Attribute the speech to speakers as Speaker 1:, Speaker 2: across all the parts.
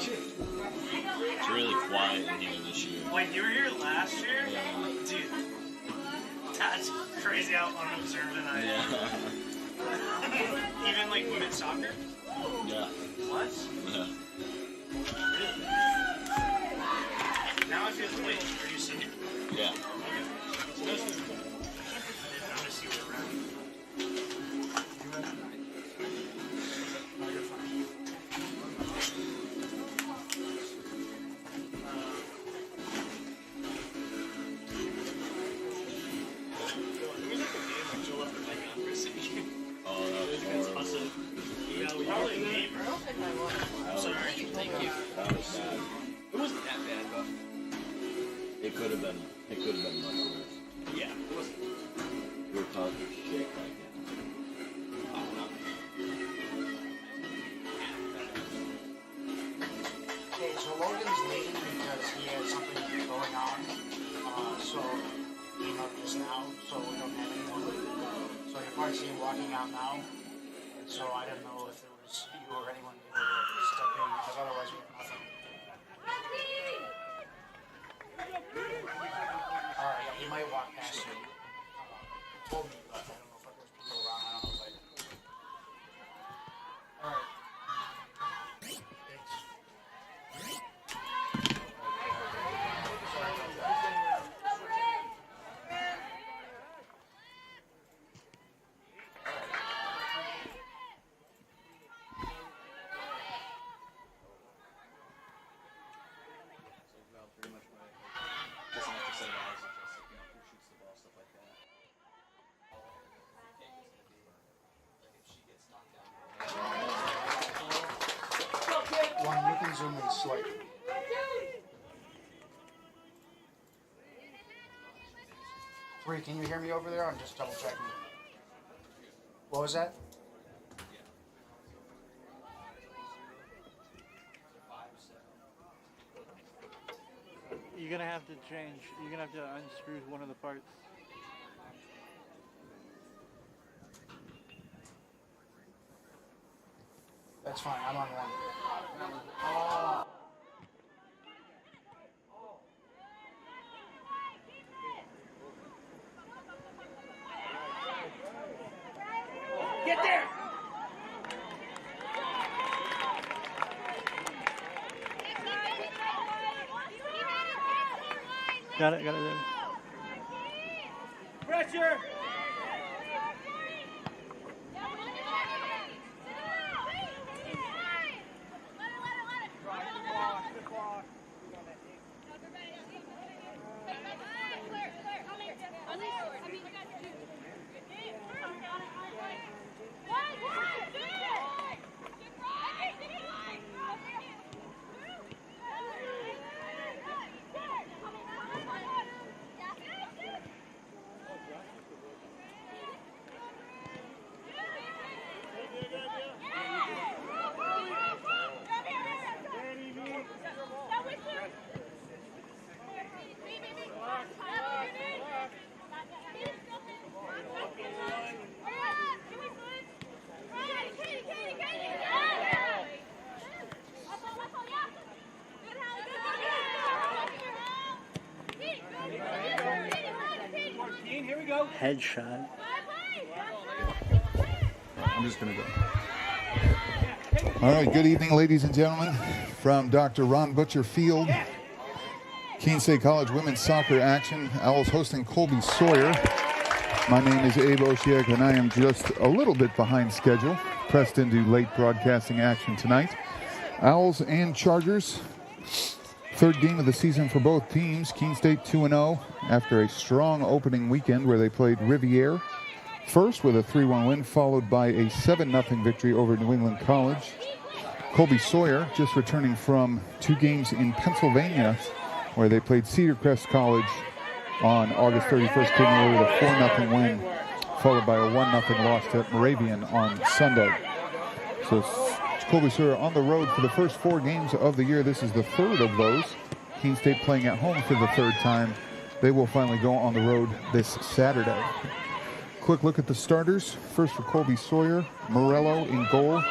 Speaker 1: It's really quiet in here this year.
Speaker 2: When you were here last year,
Speaker 1: Yeah.
Speaker 2: dude, that's crazy how unobservant I am.
Speaker 1: Yeah.
Speaker 2: Even like women's soccer?
Speaker 1: Yeah.
Speaker 2: What?
Speaker 1: Yeah.
Speaker 2: Really? Now I feel wait, are you senior?
Speaker 1: Yeah.
Speaker 2: Okay. So those I didn't notice you were around. No, you're fine. Probably me, bro. I'm sorry.
Speaker 1: Thank you. That was sad.
Speaker 2: It wasn't that bad, but
Speaker 1: It could have been much worse.
Speaker 2: yeah, it wasn't.
Speaker 1: We were talking shit like that.
Speaker 3: Okay, so Logan's leaving because he has something going on. So he came up just now, so we don't have anyone. So you'll probably see him walking out now. And so I don't know if it was you or anyone able to step in because otherwise we have nothing. Alright, yeah, he might walk past you. Told me, but I don't know if there's people around. I don't know if I. Alright. Thanks. One, you can zoom in slightly. Three, can you hear me over there? I'm just double checking. What was that?
Speaker 4: You're gonna have to change. You're gonna have to unscrew one of the parts.
Speaker 3: That's fine, I'm on one.
Speaker 2: Get there!
Speaker 4: Got it.
Speaker 2: Pressure! Keene, here we go.
Speaker 4: Headshot.
Speaker 5: I'm just going to go. All right, good evening, ladies and gentlemen, from Dr. Ron Butcher Field. Keene State College women's soccer action. Owls hosting Colby-Sawyer. My name is Abe Oshiek, and I am just a little bit behind schedule, pressed into late broadcasting action tonight. Owls and Chargers. Third game of the season for both teams. Keene State 2-0 after a strong opening weekend where they played Riviere first with a 3-1 win, followed by a 7-0 victory over New England College. Colby-Sawyer just returning from 2 games in Pennsylvania where they played Cedar Crest College on August 31st, came away with a 4-0 win, followed by a 1-0 loss to Moravian on Sunday. So Colby-Sawyer on the road for the first 4 games of the year. This is the third of those. Keene State playing at home for the third time. They will finally go on the road this Saturday. Quick look at the starters. First for Colby-Sawyer, Morello in goal.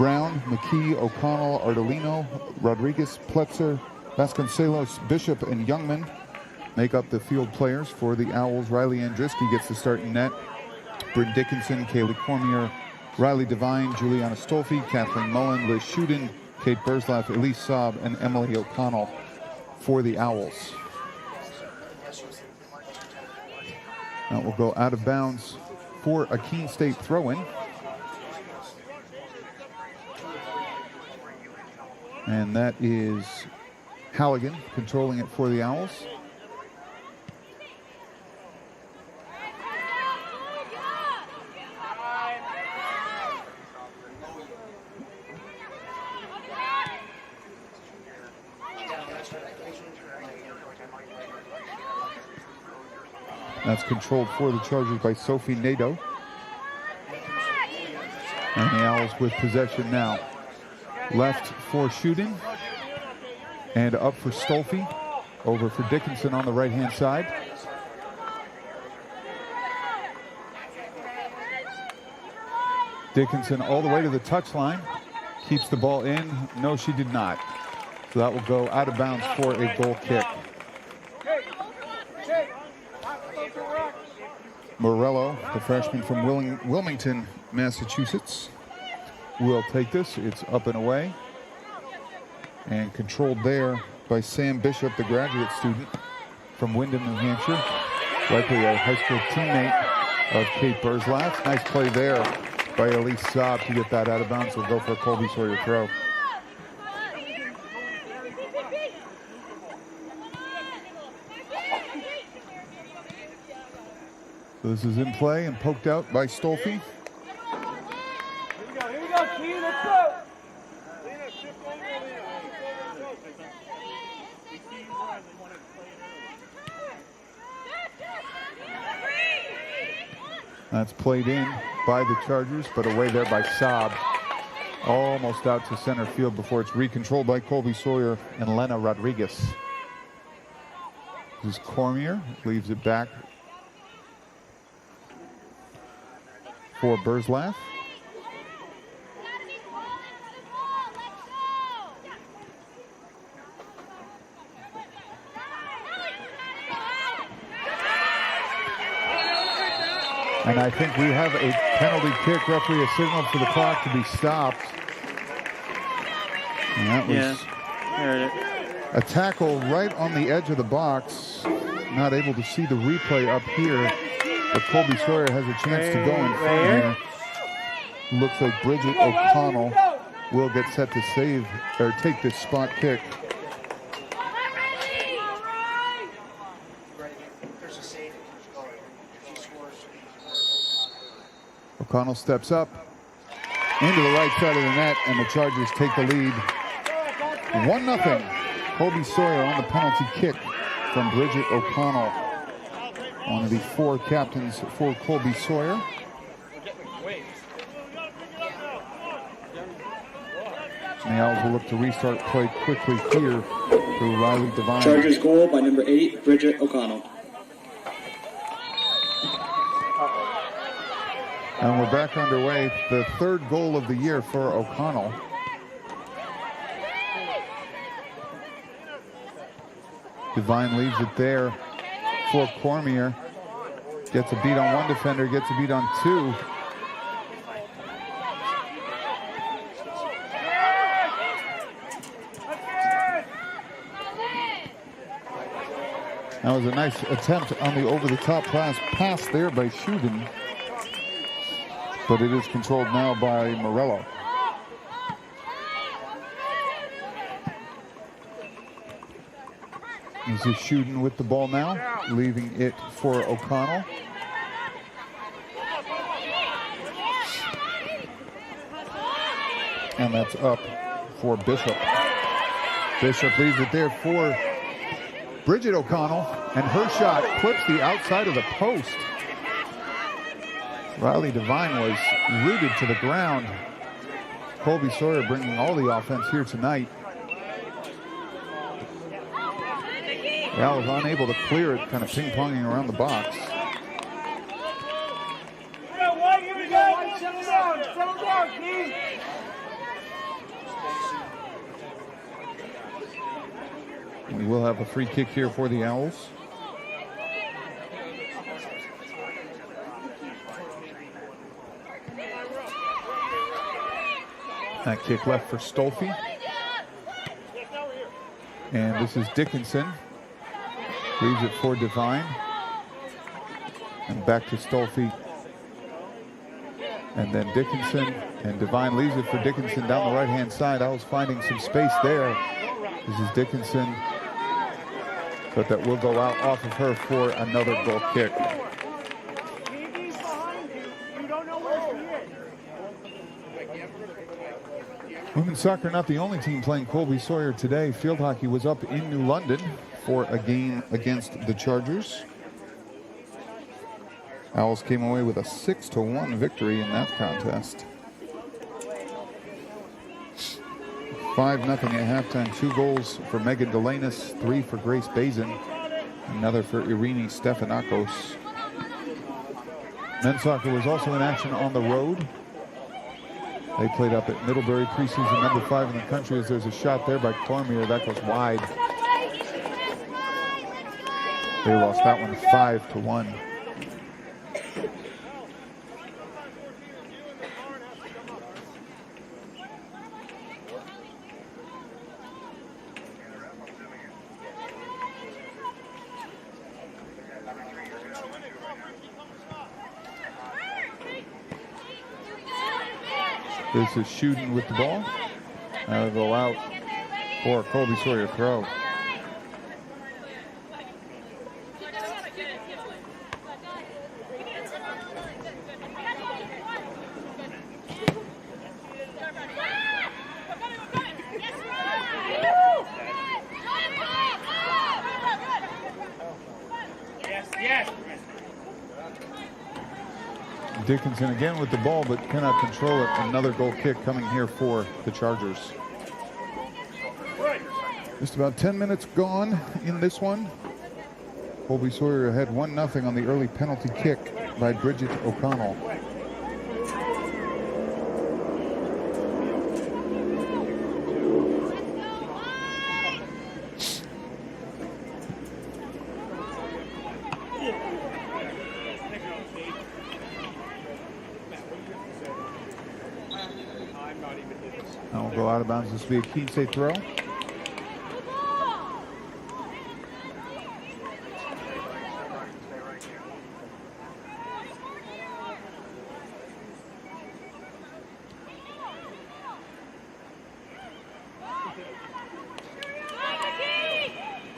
Speaker 5: Brown, McKee, O'Connell, Ardolino, Rodriguez, Pletzer, Vasconcelos, Bishop, and Youngman make up the field players for the Owls. Riley Andriski gets the start in net. Bryn Dickinson, Kaylee Cormier, Riley Devine, Juliana Stolfi, Kathleen Mullen, Liz Shuden, Kate Burzlaff, Elise Saab, and Emily O'Connell for the Owls. That will go out of bounds for a Keene State throw-in. And that is Halligan controlling it for the Owls. That's controlled for the Chargers by Sophie Nadeau. And the Owls with possession now. Left for Shuden. And up for Stolfi. Over for Dickinson on the right-hand side. Dickinson all the way to the touchline. Keeps the ball in. No, she did not. So that will go out of bounds for a goal kick. Morello, the freshman from Wilmington, Massachusetts, will take this. It's up and away. And controlled there by Sam Bishop, the graduate student from Windham, New Hampshire. Likely a high school teammate of Kate Burzlaff. Nice play there by Elise Saab to get that out of bounds. We'll go for a Colby-Sawyer throw. So this is in play and poked out by Stolfi.
Speaker 4: Here we go, Keene, let's go!
Speaker 5: That's played in by the Chargers, but away there by Saab. Almost out to center field before it's recontrolled by Colby-Sawyer and Lena Rodriguez. This is Cormier, leaves it back for Burzlaff. And I think we have a penalty kick. Referee, a signal for the clock to be stopped. And that was a tackle right on the edge of the box. Not able to see the replay up here. But Colby-Sawyer has a chance to go in front here. Looks like Bridget O'Connell will get set to save or take this spot kick. O'Connell steps up into the right side of the net, and the Chargers take the lead. 1-0. Colby-Sawyer on the penalty kick from Bridget O'Connell. One of the four captains for Colby-Sawyer. And the Owls will look to restart play quickly here through Riley Devine.
Speaker 6: Chargers goal by number 8, Bridget O'Connell.
Speaker 5: And we're back underway. The third goal of the year for O'Connell. Devine leaves it there for Cormier. Gets a beat on one defender, gets a beat on two. That was a nice attempt on the over-the-top pass there by Shuden. But it is controlled now by Morello. This is Shuden with the ball now, leaving it for O'Connell. And that's up for Bishop. Bishop leaves it there for Bridget O'Connell, and her shot clips the outside of the post. Riley Devine was rooted to the ground. Colby-Sawyer bringing all the offense here tonight. Al was unable to clear it, kind of ping-ponging around the box. We will have a free kick here for the Owls. That kick left for Stolfi. And this is Dickinson. Leaves it for Devine. And back to Stolfi. And then Dickinson. And Devine leaves it for Dickinson down the right-hand side. Owls finding some space there. This is Dickinson. But that will go out off of her for another goal kick. Women's soccer not the only team playing Colby-Sawyer today. Field hockey was up in New London for a game against the Chargers. Owls came away with a 6-1 victory in that contest. 5-0 at halftime. 2 goals for Megan Delanis, 3 for Grace Bazin, another for Irini Stefanakos. Men's soccer was also in action on the road. They played up at Middlebury, preseason number 5 in the country, as there's a shot there by Cormier that goes wide. They lost that one 5-1. This is shooting with the ball. That'll go out for a Colby-Sawyer throw. Dickinson again with the ball, but cannot control it. Another goal kick coming here for the Chargers. Just about 10 minutes gone in this one. Colby-Sawyer ahead 1-0 on the early penalty kick by Bridget O'Connell. That will go out of bounds. This will be a Keene State throw.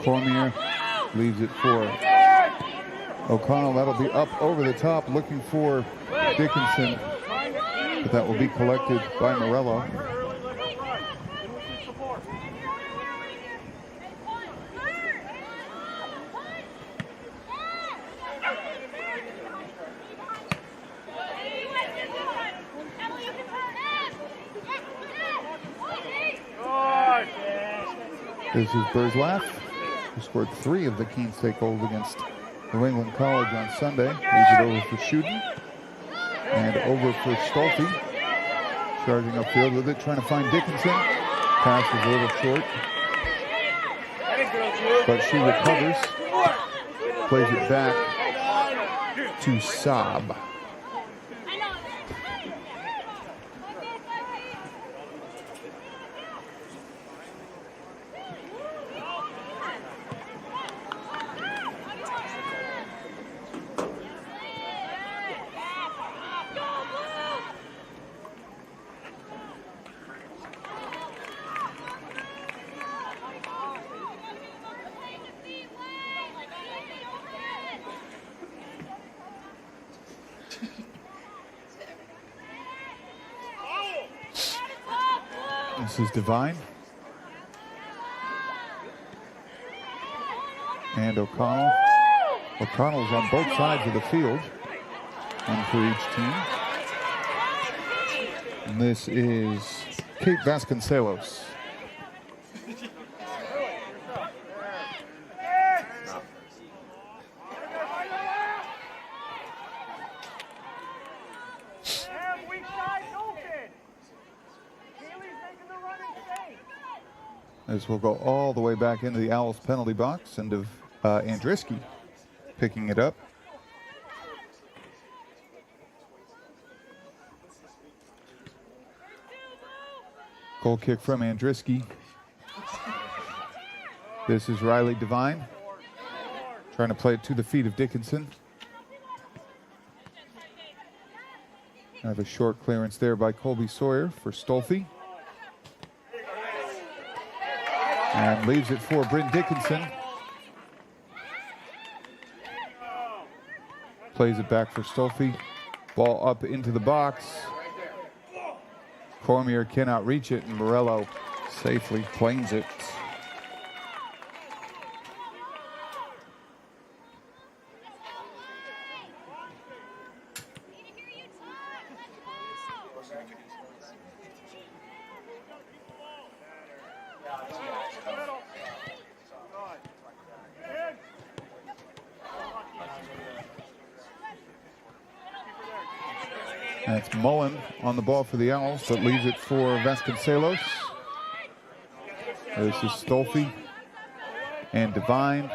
Speaker 5: Cormier leaves it for O'Connell. That'll be up over the top, looking for Dickinson, but that will be collected by Morello. This is Burzlaff, who scored 3 of the Keene State goals against New England College on Sunday. Leaves it over for Shooten. And over for Stolfi. Charging upfield with it, trying to find Dickinson. Pass is a little short. But she recovers. Plays it back to Saab. This is Devine. And O'Connell. O'Connell's on both sides of the field. One for each team. And this is Kate Vasconcelos. This will go all the way back into the Owls penalty box, and Andriski picking it up. Goal kick from Andriski. This is Riley Devine trying to play it to the feet of Dickinson. I have a short clearance there by Colby-Sawyer for Stolfi. And leaves it for Bryn Dickinson. Plays it back for Stolfi. Ball up into the box. Cormier cannot reach it, and Morello safely claims it. That's Mullen on the ball for the Owls, but leaves it for Vasconcelos. This is Stolfi and Devine.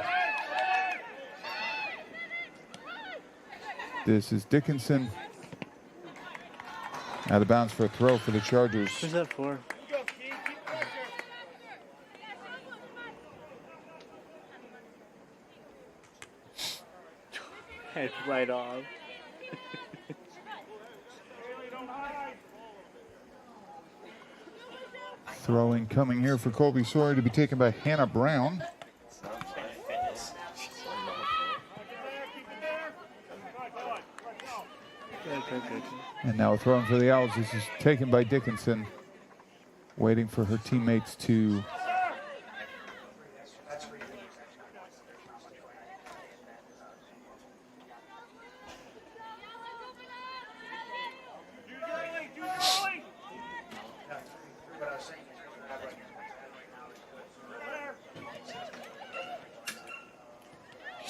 Speaker 5: This is Dickinson. Out of bounds for a throw for the Chargers.
Speaker 4: Who's that for? Head right off.
Speaker 5: Throwing coming here for Colby-Sawyer to be taken by Hannah Brown. And now throwing for the Owls. This is taken by Dickinson. Waiting for her teammates to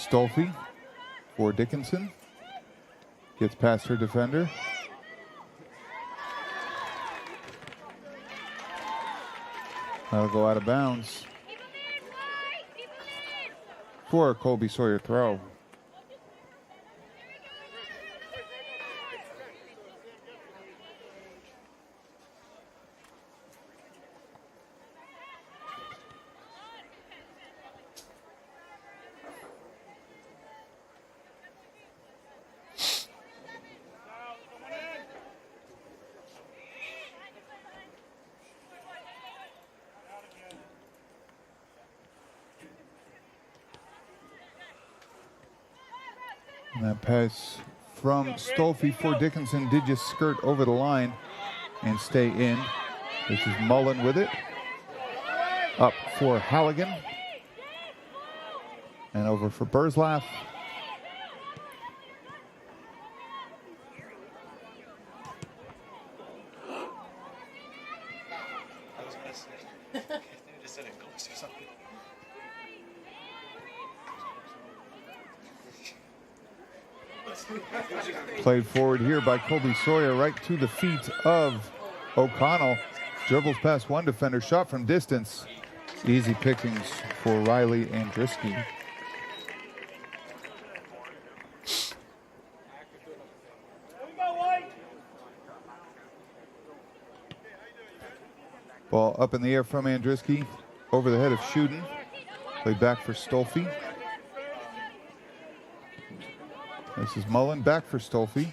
Speaker 5: Stolfi for Dickinson. Gets past her defender. That'll go out of bounds for a Colby-Sawyer throw. And that pass from Stolfi for Dickinson did just skirt over the line and stay in. This is Mullen with it. Up for Halligan. And over for Burzlaff. Played forward here by Colby-Sawyer right to the feet of O'Connell. Dribbles past one defender, shot from distance. Easy pickings for Riley Andriski. Ball up in the air from Andriski. Over the head of Shuden. Played back for Stolfi. This is Mullen back for Stolfi.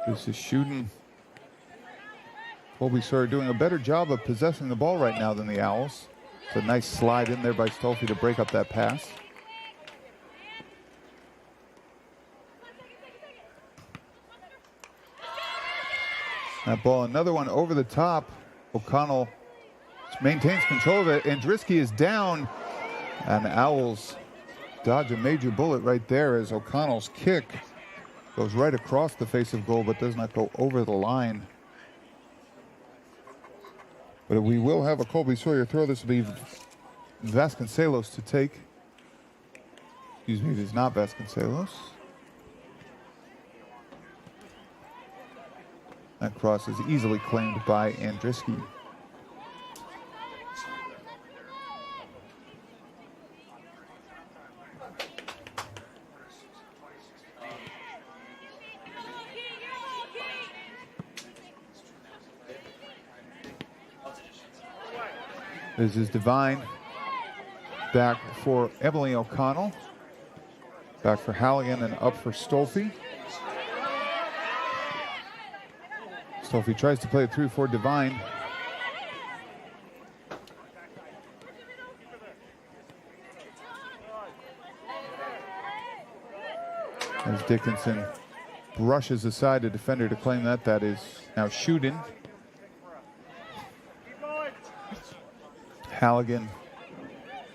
Speaker 5: This is Shuden. Colby-Sawyer doing a better job of possessing the ball right now than the Owls. It's a nice slide in there by Stolfi to break up that pass. That ball, another one over the top. O'Connell maintains control of it. Andriski is down. And the Owls dodge a major bullet right there as O'Connell's kick goes right across the face of goal but does not go over the line. But we will have a Colby-Sawyer throw. This will be Vasconcelos to take. Excuse me, it is not Vasconcelos. That cross is easily claimed by Andriski. This is Devine. Back for Emily O'Connell. Back for Halligan and up for Stolfi. Stolfi tries to play it through for Devine. As Dickinson brushes aside a defender to claim that. That is now Shuden. Halligan,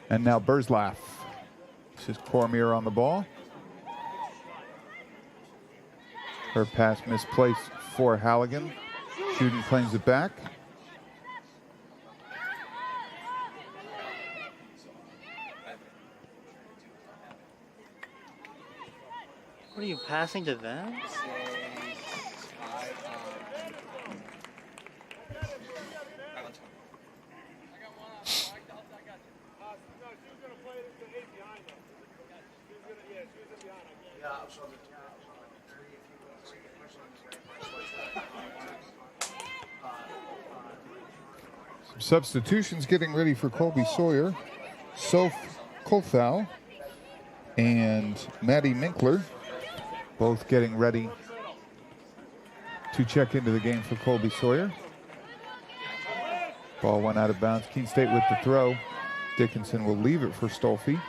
Speaker 5: and now Burzlaff. This is Cormier on the ball. Her pass misplaced for Halligan. Shuden claims it back.
Speaker 4: What are you passing to them?
Speaker 5: Substitutions getting ready for Colby-Sawyer. Soph Kolthau and Maddie Minkler both getting ready to check into the game for Colby-Sawyer. Ball went out of bounds. Keene State with the throw. Dickinson will leave it for Stolfi.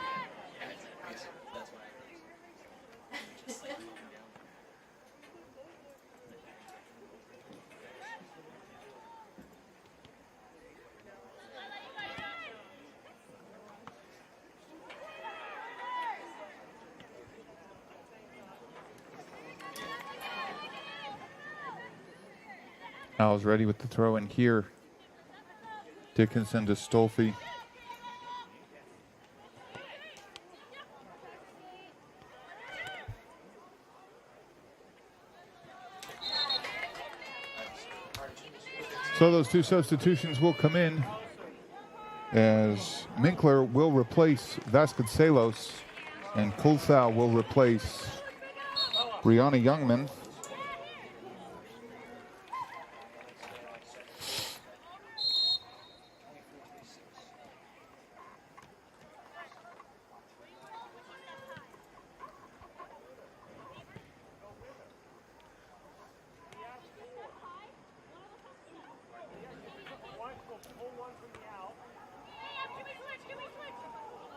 Speaker 5: Owls ready with the throw in here. Dickinson to Stolfi. So those two substitutions will come in as Minkler will replace Vasconcelos and Kulthau will replace Brianna Youngman.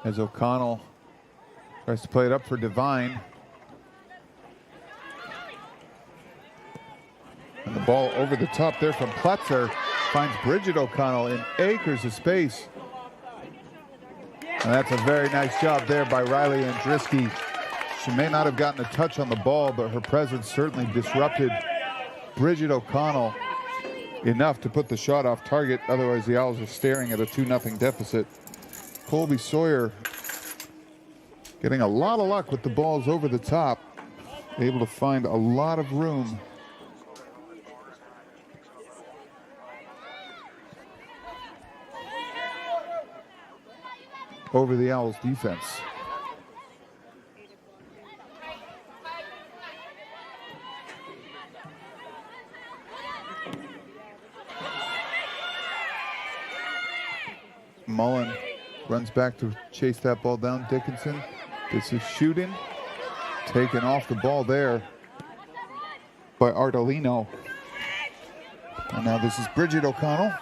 Speaker 5: As O'Connell tries to play it up for Devine. And the ball over the top there from Pletzer finds Bridget O'Connell in acres of space. And that's a very nice job there by Riley Andriski. She may not have gotten a touch on the ball, but her presence certainly disrupted Bridget O'Connell enough to put the shot off target. Otherwise, the Owls are staring at a 2-0 deficit. Colby-Sawyer getting a lot of luck with the balls over the top, able to find a lot of room. Over the Owls defense. Mullen runs back to chase that ball down. Dickinson. This is Shuden. Taken off the ball there by Ardolino. And now this is Bridget O'Connell.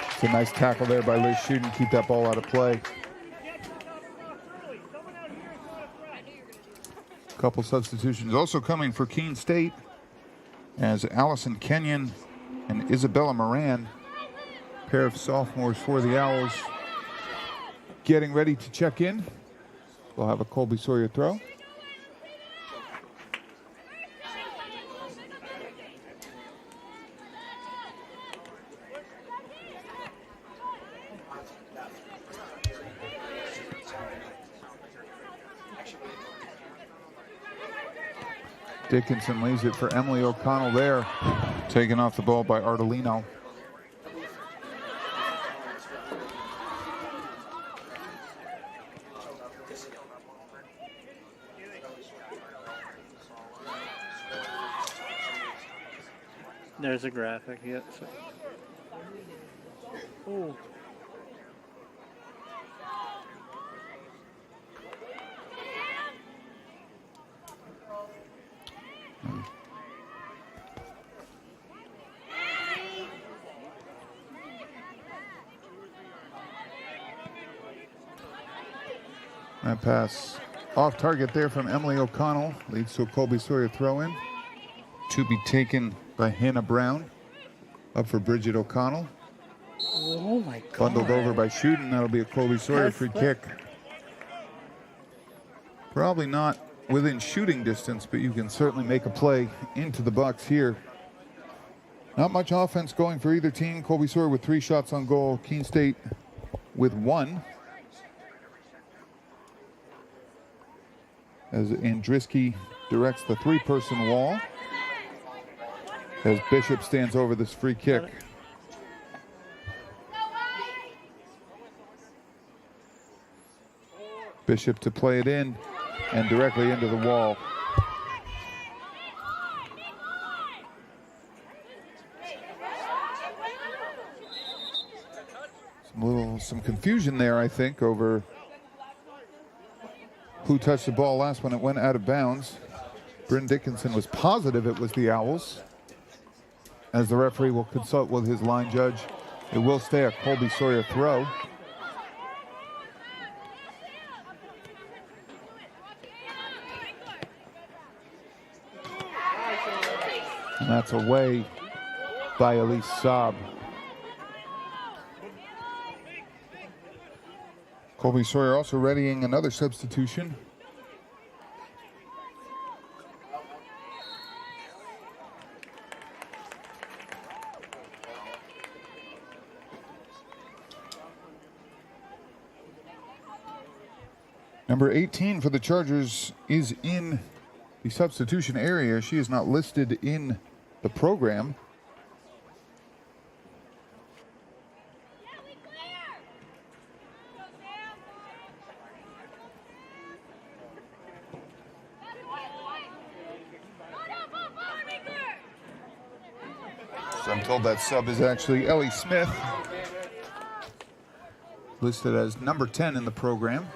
Speaker 5: It's a nice tackle there by Liz Shuden. Keep that ball out of play. A couple substitutions also coming for Keene State, as Allison Kenyon and Isabella Moran, pair of sophomores for the Owls, getting ready to check in. We'll have a Colby-Sawyer throw. Dickinson leaves it for Emily O'Connell there. Taken off the ball by Ardolino.
Speaker 4: There's a graphic, yes. Oh.
Speaker 5: That pass off target there from Emily O'Connell leads to a Colby-Sawyer throw-in. To be taken by Hannah Brown. Up for Bridget O'Connell.
Speaker 4: Oh my God.
Speaker 5: Bundled over by Shooten. That'll be a Colby-Sawyer free kick. Probably not within shooting distance, but you can certainly make a play into the box here. Not much offense going for either team. Colby-Sawyer with 3 shots on goal. Keene State with 1. As Andriski directs the 3-person wall. As Bishop stands over this free kick. Bishop to play it in and directly into the wall. Some confusion there, I think, over who touched the ball last when it went out of bounds. Bryn Dickinson was positive it was the Owls. As the referee will consult with his line judge, it will stay a Colby-Sawyer throw. And that's away by Elise Saab. Colby-Sawyer also readying another substitution. Number 18 for the Chargers is in the substitution area. She is not listed in the program. So I'm told that sub is actually Ellie Smith, listed as number 10 in the program.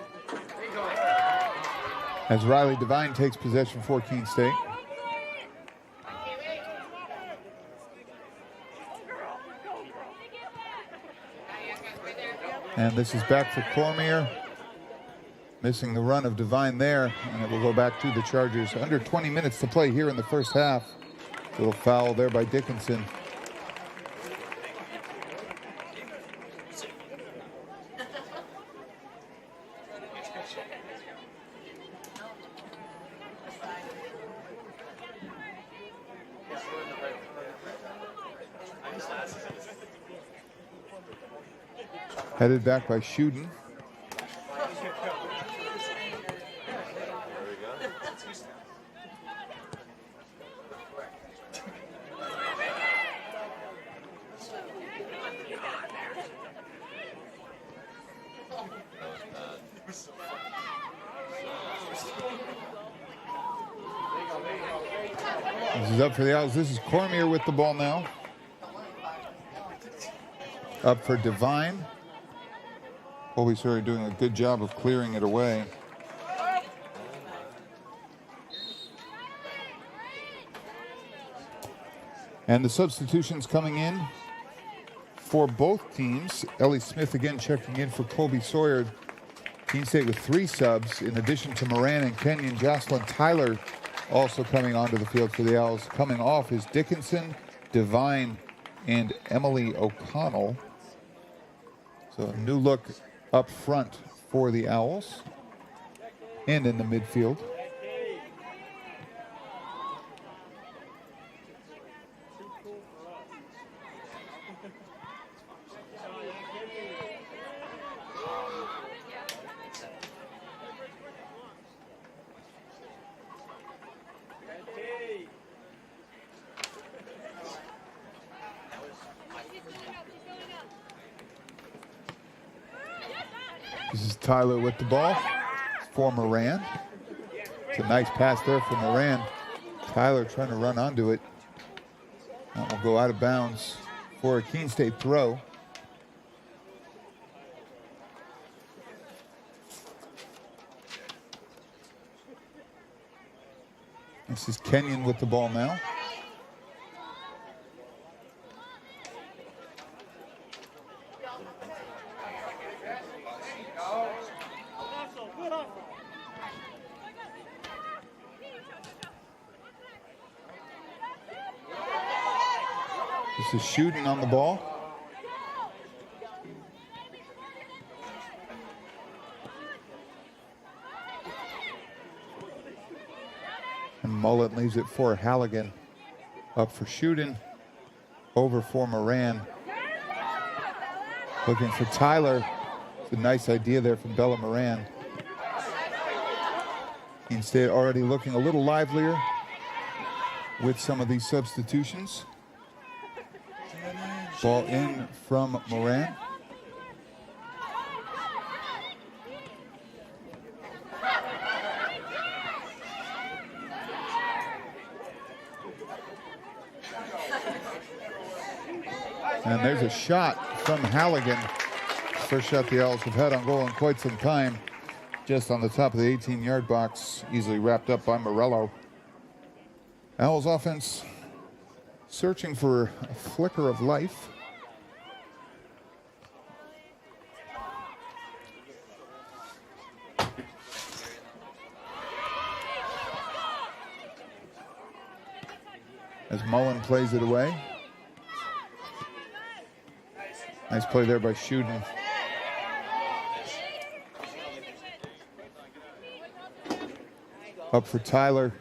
Speaker 5: As Riley Devine takes possession for Keene State. And this is back for Cormier. Missing the run of Devine there, and it will go back to the Chargers. Under 20 minutes to play here in the first half. Little foul there by Dickinson. Headed back by Shooten. This is up for the Owls. This is Cormier with the ball now. Up for Devine. Colby-Sawyer doing a good job of clearing it away. And the substitutions coming in for both teams. Ellie Smith again checking in for Colby-Sawyer. Keene State with 3 subs, in addition to Moran and Kenyon. Jocelyn Tyler also coming onto the field for the Owls. Coming off is Dickinson, Devine, and Emily O'Connell. So a new look up front for the Owls and in the midfield. This is Tyler with the ball for Moran. It's a nice pass there for Moran. Tyler trying to run onto it. That will go out of bounds for a Keene State throw. This is Kenyon with the ball now. This is shooting on the ball. And Mullen leaves it for Halligan. Up for shooting. Over for Moran. Looking for Tyler. It's a nice idea there from Bella Moran. Keene State already looking a little livelier with some of these substitutions. Ball in from Moran. And there's a shot from Halligan. First shot the Owls have had on goal in quite some time. Just on the top of the 18-yard box, easily wrapped up by Morello. Owls offense searching for a flicker of life. As Mullen plays it away. Nice play there by Shuden. Up for Tyler.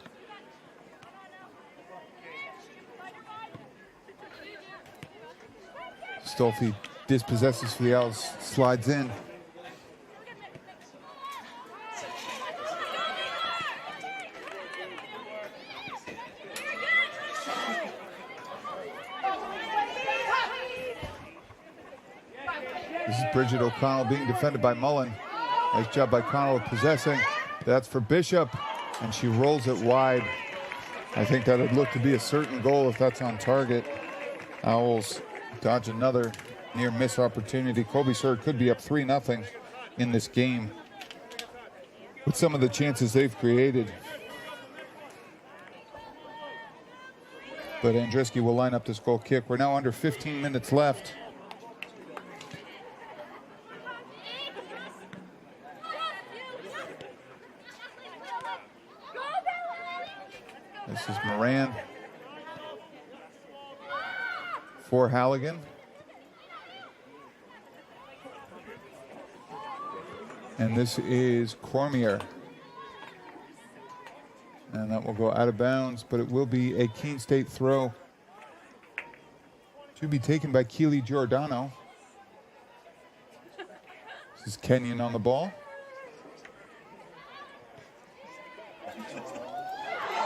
Speaker 5: Stolfi dispossesses for the Owls, slides in. This is Bridget O'Connell being defended by Mullen. Nice job by Connell possessing. That's for Bishop, and she rolls it wide. I think that would look to be a certain goal if that's on target. Owls dodge another near miss opportunity. Colby-Sawyer could be up 3-0 in this game with some of the chances they've created. But Andreski will line up this goal kick. We're now under 15 minutes left. This is Moran for Halligan. And this is Cormier. And that will go out of bounds, but it will be a Keene State throw to be taken by Keely Giordano. This is Kenyon on the ball.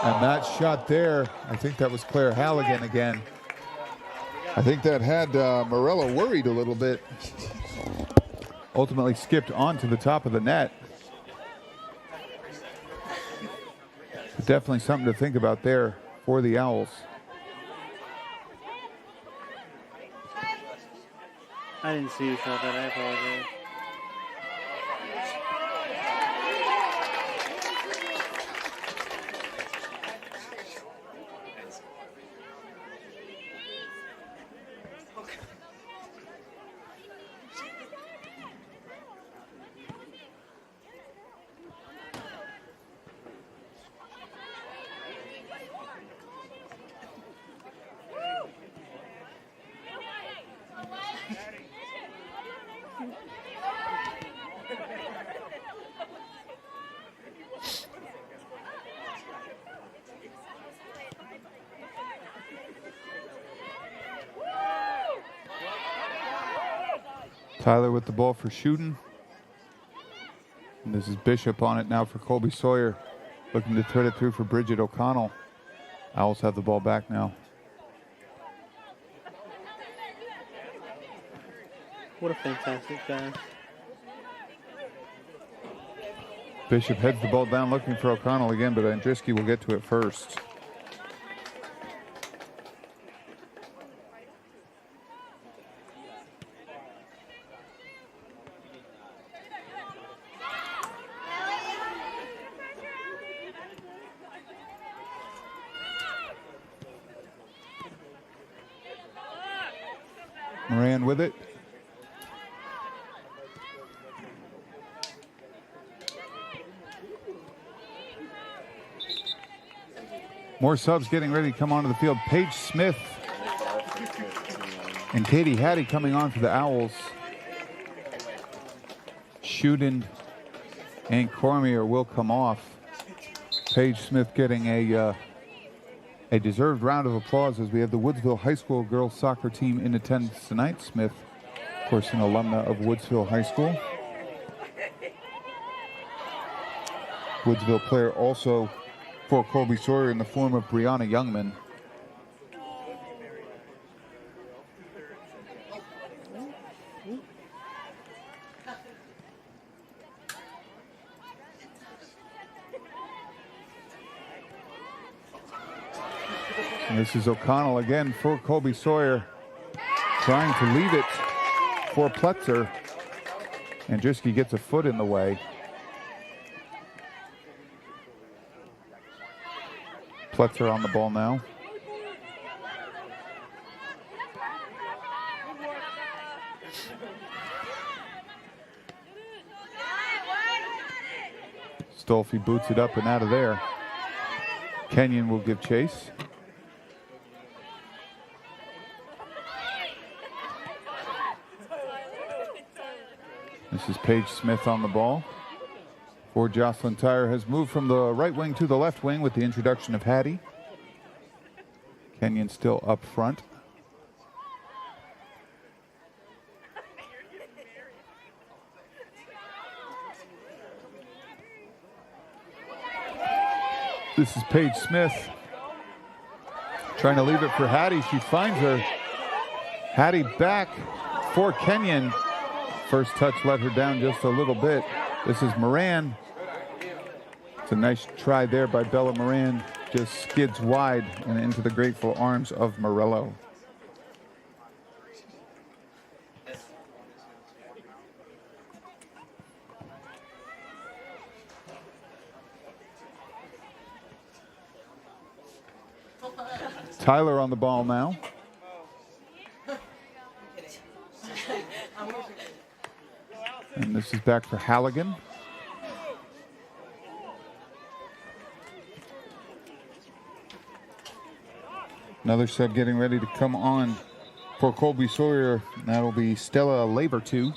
Speaker 5: And that shot there, I think that was Claire Halligan again. I think that had Morello worried a little bit. Ultimately skipped onto the top of the net. But definitely something to think about there for the Owls.
Speaker 4: I didn't see you shot that. I apologize.
Speaker 5: Tyler with the ball for shooting. And this is Bishop on it now for Colby-Sawyer. Looking to thread it through for Bridget O'Connell. Owls have the ball back now.
Speaker 4: What a fantastic pass.
Speaker 5: Bishop heads the ball down looking for O'Connell again, but Andriski will get to it first. Moran with it. More subs getting ready to come onto the field. Paige Smith and Katie Hattie coming on for the Owls. Shuden and Cormier will come off. Paige Smith getting a deserved round of applause as we have the Woodsville High School girls soccer team in attendance tonight. Smith, of course, an alumna of Woodsville High School. Woodsville player also for Colby-Sawyer in the form of Brianna Youngman. And this is O'Connell again for Colby-Sawyer, trying to leave it for Pletzer. Andriski gets a foot in the way. Pletzer on the ball now. Stolfi boots it up and out of there. Kenyon will give chase. This is Paige Smith on the ball. For Jocelyn Tyre has moved from the right wing to the left wing with the introduction of Hattie. Kenyon still up front. This is Paige Smith trying to leave it for Hattie. She finds her. Hattie back for Kenyon. First touch let her down just a little bit. This is Moran. It's a nice try there by Bella Moran. Just skids wide and into the grateful arms of Morello. Tyler on the ball now. And this is back for Halligan. Another sub getting ready to come on for Colby-Sawyer. That'll be Stella Lavertu.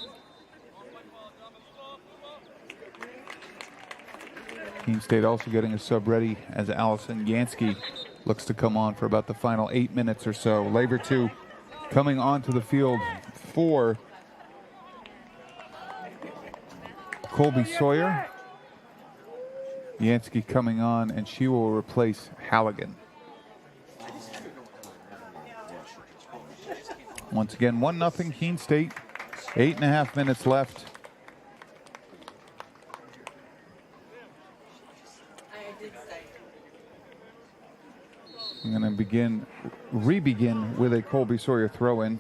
Speaker 5: Keene State also getting a sub ready as Allison Yansky looks to come on for about the final 8 minutes or so. Lavertu coming onto the field for Colby-Sawyer. Yansky coming on, and she will replace Halligan. Once again, 1-0 Keene State. 8.5 minutes left. I'm going to re-begin with a Colby-Sawyer throw-in.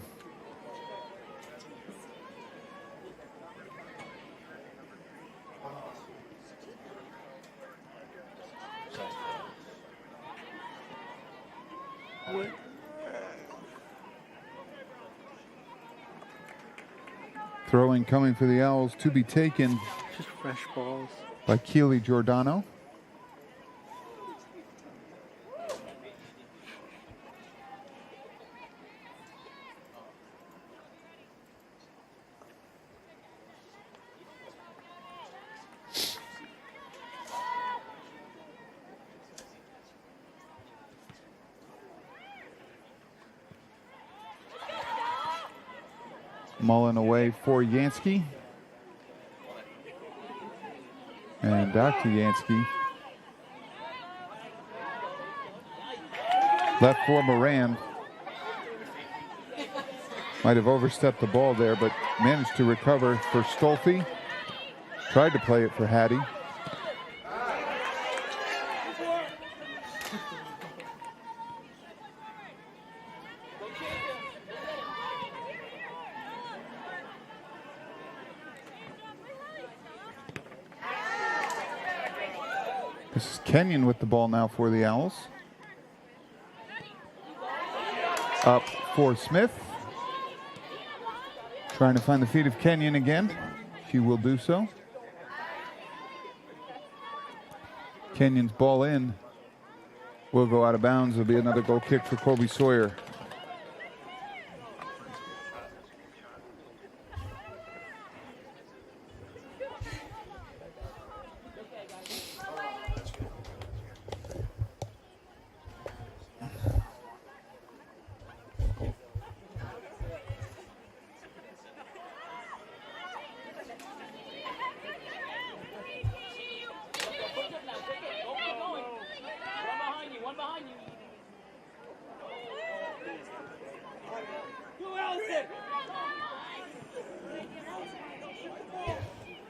Speaker 5: Throwing coming for the Owls to be taken.
Speaker 4: Just fresh balls.
Speaker 5: By Keely Giordano. Mullen away for Yansky. And back to Yansky. Left for Moran. Might have overstepped the ball there, but managed to recover for Stolfi. Tried to play it for Hattie. This is Kenyon with the ball now for the Owls. Up for Smith. Trying to find the feet of Kenyon again. She will do so. Kenyon's ball in. Will go out of bounds. There'll be another goal kick for Colby-Sawyer.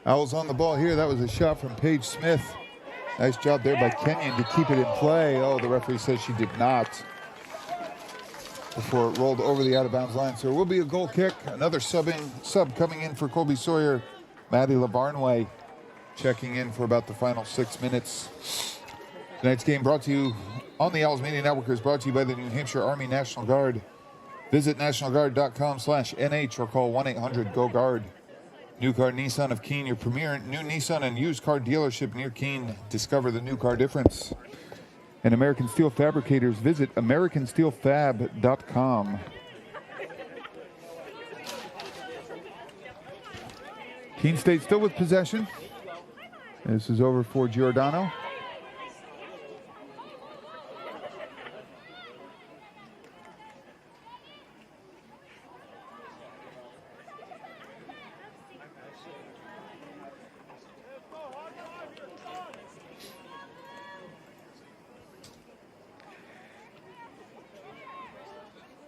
Speaker 5: Owls on the ball here. That was a shot from Paige Smith. Nice job there by Kenyon to keep it in play. Oh, the referee says she did not before it rolled over the out-of-bounds line. So it will be a goal kick. Another sub coming in for Colby-Sawyer. Maddie LaBarnway checking in for about the final 6 minutes. Tonight's game brought to you on the Owls Media Network is brought to you by the New Hampshire Army National Guard. Visit nationalguard.com/NH or call 1-800-GO-GUARD. New Car Nissan of Keene, your premier new Nissan and used car dealership near Keene. Discover the new car difference. And American Steel Fabricators, visit americansteelfab.com. Keene State still with possession. This is over for Giordano.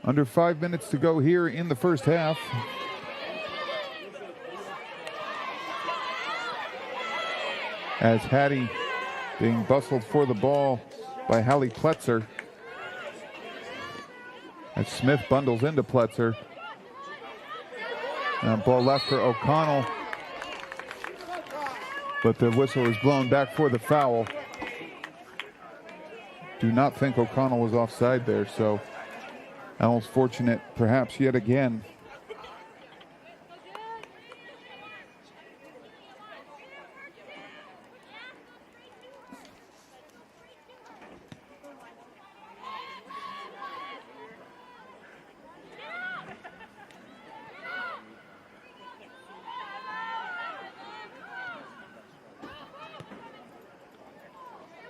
Speaker 5: Under 5 minutes to go here in the first half. As Hattie being bustled for the ball by Hallie Pletzer. As Smith bundles into Pletzer. And ball left for O'Connell. But the whistle is blown back for the foul. Do not think O'Connell was offside there, so Owls fortunate, perhaps, yet again.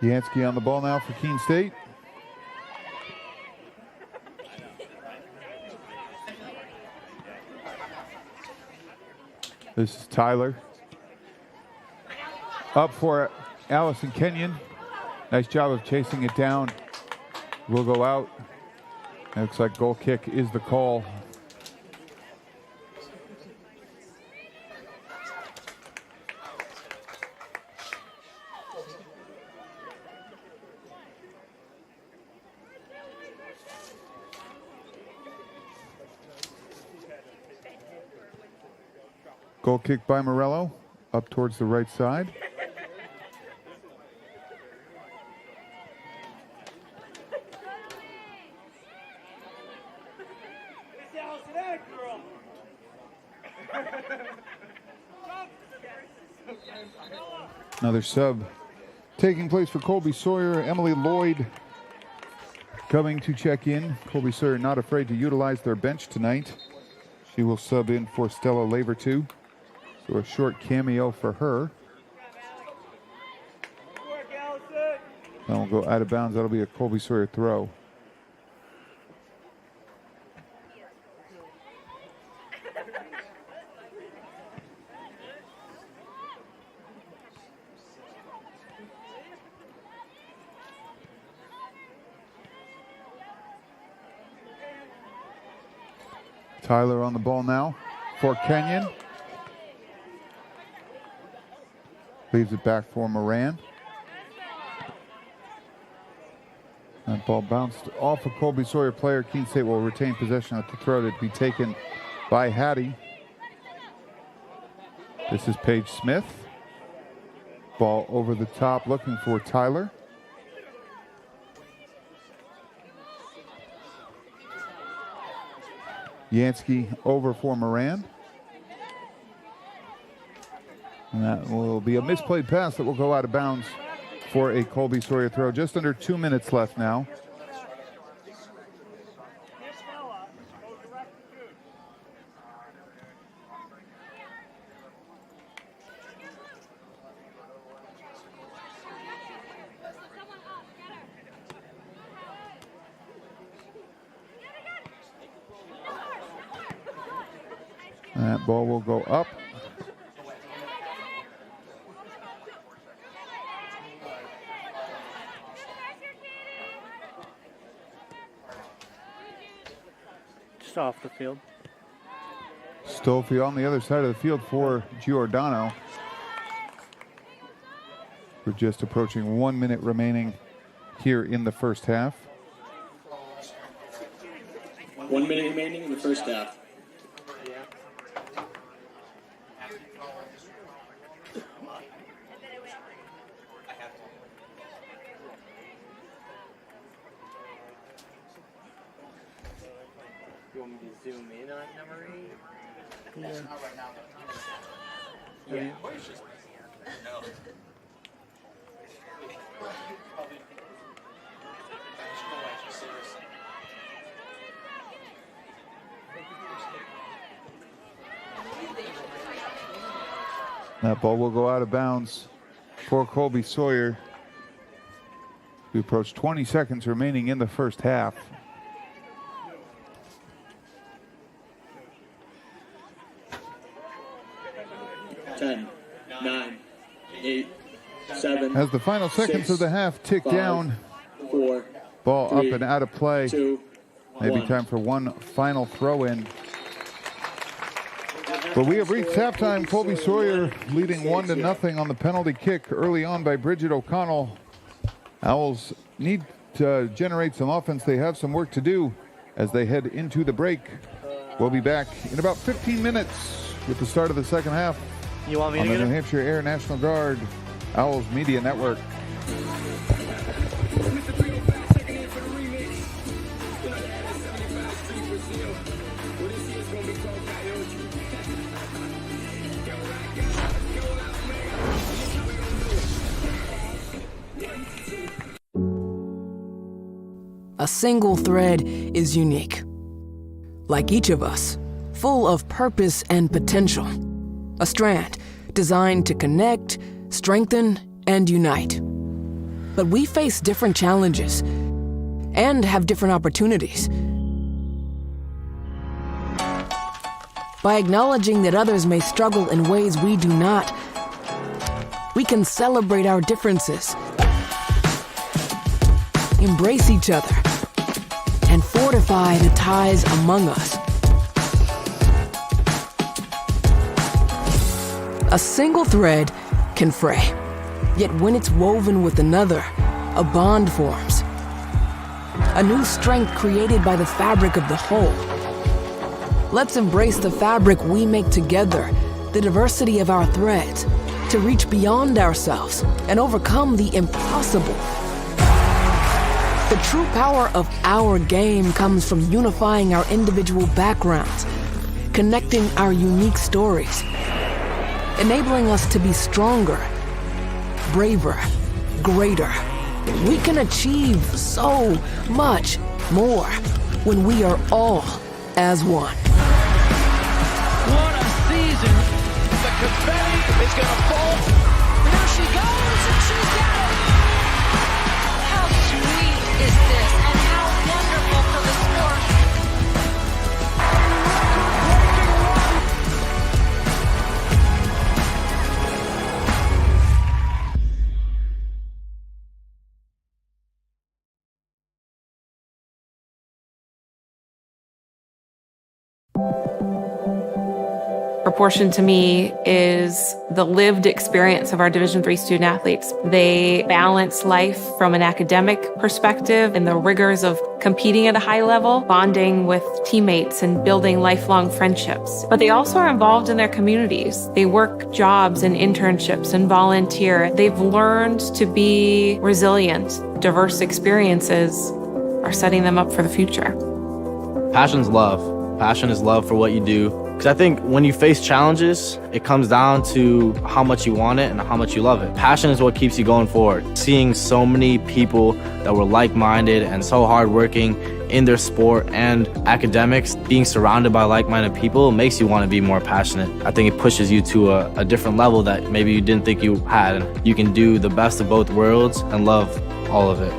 Speaker 5: Yansky on the ball now for Keene State. This is Tyler. Up for Allison Kenyon. Nice job of chasing it down. Will go out. It looks like goal kick is the call. Goal kick by Morello, up towards the right side. Another sub taking place for Colby-Sawyer. Emily Lloyd coming to check in. Colby-Sawyer not afraid to utilize their bench tonight. She will sub in for Stella Lavertue. So a short cameo for her. That will go out of bounds. That'll be a Colby-Sawyer throw. Tyler on the ball now for Kenyon. Leaves it back for Moran. That ball bounced off a Colby-Sawyer player. Keene State will retain possession at the throw to be taken by Hattie. This is Paige Smith. Ball over the top, looking for Tyler. Yansky over for Moran. And that will be a misplayed pass that will go out of bounds for a Colby-Sawyer throw. Just under 2 minutes left now. That ball will go up.
Speaker 4: Just off the field.
Speaker 5: Stolfi on the other side of the field for Giordano. We're just approaching 1 minute remaining here in the first half.
Speaker 6: 1 minute remaining in the first half.
Speaker 2: You want me to zoom in on number 8?
Speaker 4: Yeah.
Speaker 5: That ball will go out of bounds for Colby-Sawyer. We approach 20 seconds remaining in the first half.
Speaker 6: Ten, 9, 8, 7.
Speaker 5: As the final seconds
Speaker 6: 6,
Speaker 5: of the half tick
Speaker 6: 5,
Speaker 5: down,
Speaker 6: 4.
Speaker 5: ball
Speaker 6: 3,
Speaker 5: up and out of play.
Speaker 6: 2,
Speaker 5: Maybe
Speaker 6: 1.
Speaker 5: time for one final throw in. But we have reached halftime. Colby-Sawyer leading 1-0 on the penalty kick early on by Bridget O'Connell. Owls need to generate some offense. They have some work to do as they head into the break. We'll be back in about 15 minutes with the start of the second half
Speaker 4: You want me
Speaker 5: on
Speaker 4: to
Speaker 5: the
Speaker 4: get
Speaker 5: New
Speaker 4: him?
Speaker 5: Hampshire Air National Guard Owls Media Network.
Speaker 7: A single thread is unique. Like each of us, full of purpose and potential. A strand designed to connect, strengthen, and unite. But we face different challenges and have different opportunities. By acknowledging that others may struggle in ways we do not, we can celebrate our differences, embrace each other, and fortify the ties among us. A single thread can fray, yet when it's woven with another, a bond forms. A new strength created by the fabric of the whole. Let's embrace the fabric we make together, the diversity of our threads, to reach beyond ourselves and overcome the impossible. The true power of our game comes from unifying our individual backgrounds, connecting our unique stories, enabling us to be stronger, braver, greater. We can achieve so much more when we are all as one.
Speaker 8: What a season! The confetti is going to fall.
Speaker 9: There she goes, and she's got it! How sweet is this, and how wonderful for the sport!
Speaker 10: proportion to me is the lived experience of our Division III student athletes. They balance life from an academic perspective and the rigors of competing at a high level, bonding with teammates and building lifelong friendships. But they also are involved in their communities. They work jobs and internships and volunteer. They've learned to be resilient. Diverse experiences are setting them up for the future.
Speaker 11: Passion's love. Passion is love for what you do. Because I think when you face challenges, it comes down to how much you want it and how much you love it. Passion is what keeps you going forward. Seeing so many people that were like-minded and so hardworking in their sport and academics, being surrounded by like-minded people makes you want to be more passionate. I think it pushes you to a different level that maybe you didn't think you had. And you can do the best of both worlds and love all of it.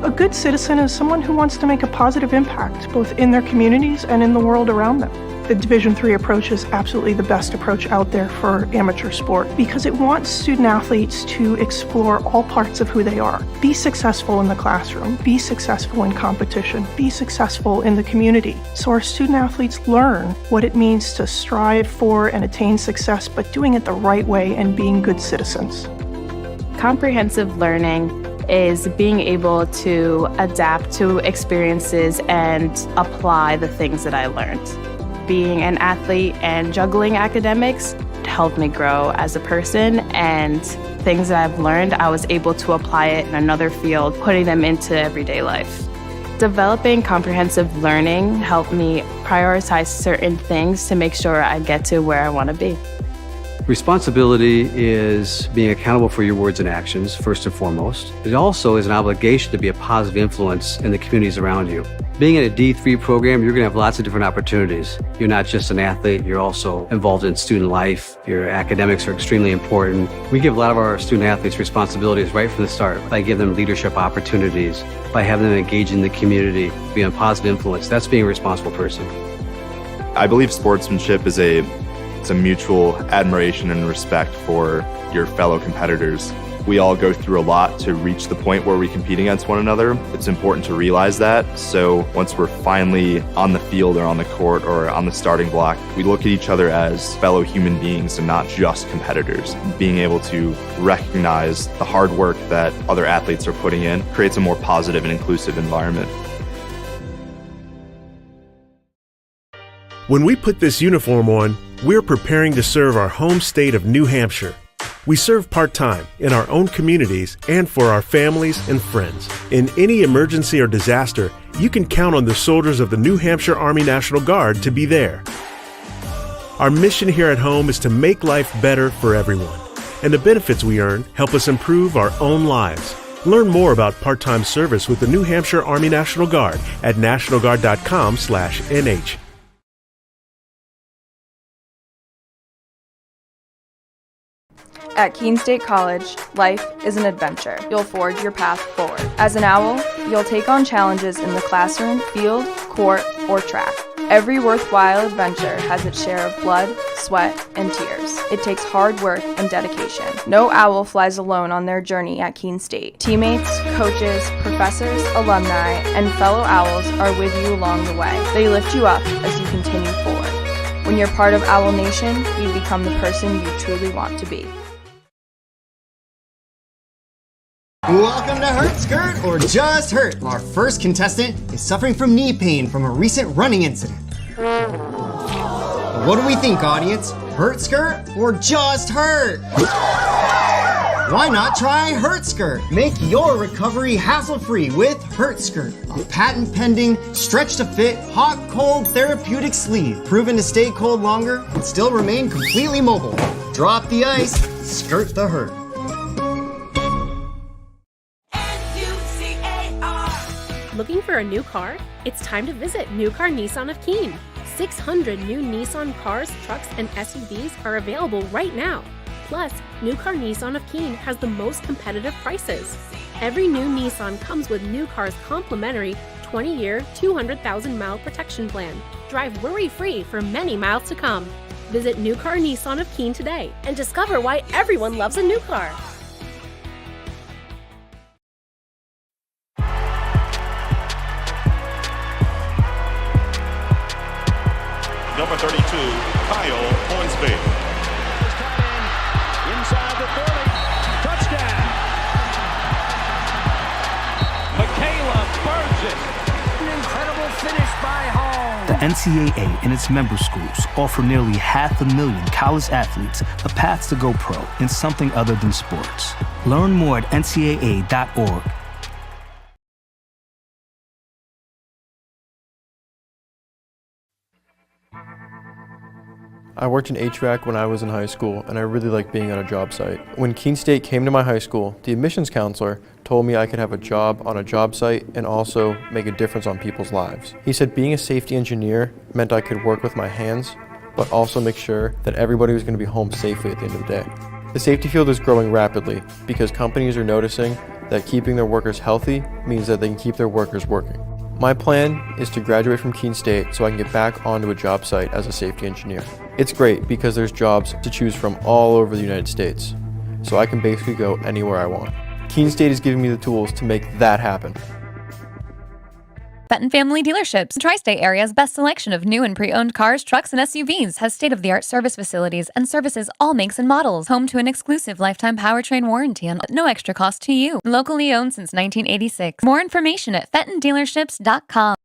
Speaker 12: A good citizen is someone who wants to make a positive impact, both in their communities and in the world around them. The Division III approach is absolutely the best approach out there for amateur sport because it wants student athletes to explore all parts of who they are. Be successful in the classroom, be successful in competition, be successful in the community. So our student athletes learn what it means to strive for and attain success, but doing it the right way and being good citizens.
Speaker 13: Comprehensive learning is being able to adapt to experiences and apply the things that I learned. Being an athlete and juggling academics helped me grow as a person, and things that I've learned, I was able to apply it in another field, putting them into everyday life. Developing comprehensive learning helped me prioritize certain things to make sure I get to where I want to be.
Speaker 14: Responsibility is being accountable for your words and actions, first and foremost. It also is an obligation to be a positive influence in the communities around you. Being in a D3 program, you're going to have lots of different opportunities. You're not just an athlete, you're also involved in student life. Your academics are extremely important. We give a lot of our student athletes responsibilities right from the start by giving them leadership opportunities, by having them engage in the community, being a positive influence. That's being a responsible person.
Speaker 15: I believe sportsmanship is a mutual admiration and respect for your fellow competitors. We all go through a lot to reach the point where we compete against one another. It's important to realize that. So once we're finally on the field or on the court or on the starting block, we look at each other as fellow human beings and not just competitors. Being able to recognize the hard work that other athletes are putting in creates a more positive and inclusive environment.
Speaker 16: When we put this uniform on, we're preparing to serve our home state of New Hampshire. We serve part-time in our own communities and for our families and friends. In any emergency or disaster, you can count on the soldiers of the New Hampshire Army National Guard to be there. Our mission here at home is to make life better for everyone, and the benefits we earn help us improve our own lives. Learn more about part-time service with the New Hampshire Army National Guard at nationalguard.com/NH.
Speaker 17: At Keene State College, life is an adventure. You'll forge your path forward. As an owl, you'll take on challenges in the classroom, field, court, or track. Every worthwhile adventure has its share of blood, sweat, and tears. It takes hard work and dedication. No owl flies alone on their journey at Keene State. Teammates, coaches, professors, alumni, and fellow owls are with you along the way. They lift you up as you continue forward. When you're part of Owl Nation, you become the person you truly want to be.
Speaker 18: Welcome to Hurt Skirt or Just Hurt. Our first contestant is suffering from knee pain from a recent running incident. What do we think, audience? Hurt Skirt or Just Hurt? Why not try Hurt Skirt? Make your recovery hassle-free with Hurt Skirt, a patent-pending, stretch-to-fit, hot-cold therapeutic sleeve, proven to stay cold longer and still remain completely mobile. Drop the ice, skirt the hurt.
Speaker 19: Looking for a new car? It's time to visit New Car Nissan of Keene. 600 new Nissan cars, trucks, and SUVs are available right now. Plus, New Car Nissan of Keene has the most competitive prices. Every new Nissan comes with New Car's complimentary 20-year, 200,000-mile protection plan. Drive worry-free for many miles to come. Visit New Car Nissan of Keene today and discover why everyone loves a new car.
Speaker 20: Number 32, Kyle Colby.
Speaker 8: Inside the 30. Touchdown. Michaela Burgess. An incredible finish by Hall.
Speaker 21: The NCAA and its member schools offer nearly 500,000 college athletes a path to go pro in something other than sports. Learn more at ncaa.org.
Speaker 22: I worked in HVAC when I was in high school, and I really liked being on a job site. When Keene State came to my high school, the admissions counselor told me I could have a job on a job site and also make a difference on people's lives. He said being a safety engineer meant I could work with my hands, but also make sure that everybody was going to be home safely at the end of the day. The safety field is growing rapidly because companies are noticing that keeping their workers healthy means that they can keep their workers working. My plan is to graduate from Keene State so I can get back onto a job site as a safety engineer. It's great because there's jobs to choose from all over the United States, so I can basically go anywhere I want. Keene State is giving me the tools to make that happen.
Speaker 23: Fenton Family Dealerships, Tri-State area's best selection of new and pre-owned cars, trucks, and SUVs, has state-of-the-art service facilities and services all makes and models. Home to an exclusive lifetime powertrain warranty and no extra cost to you. Locally owned since 1986. More information at fentondealerships.com.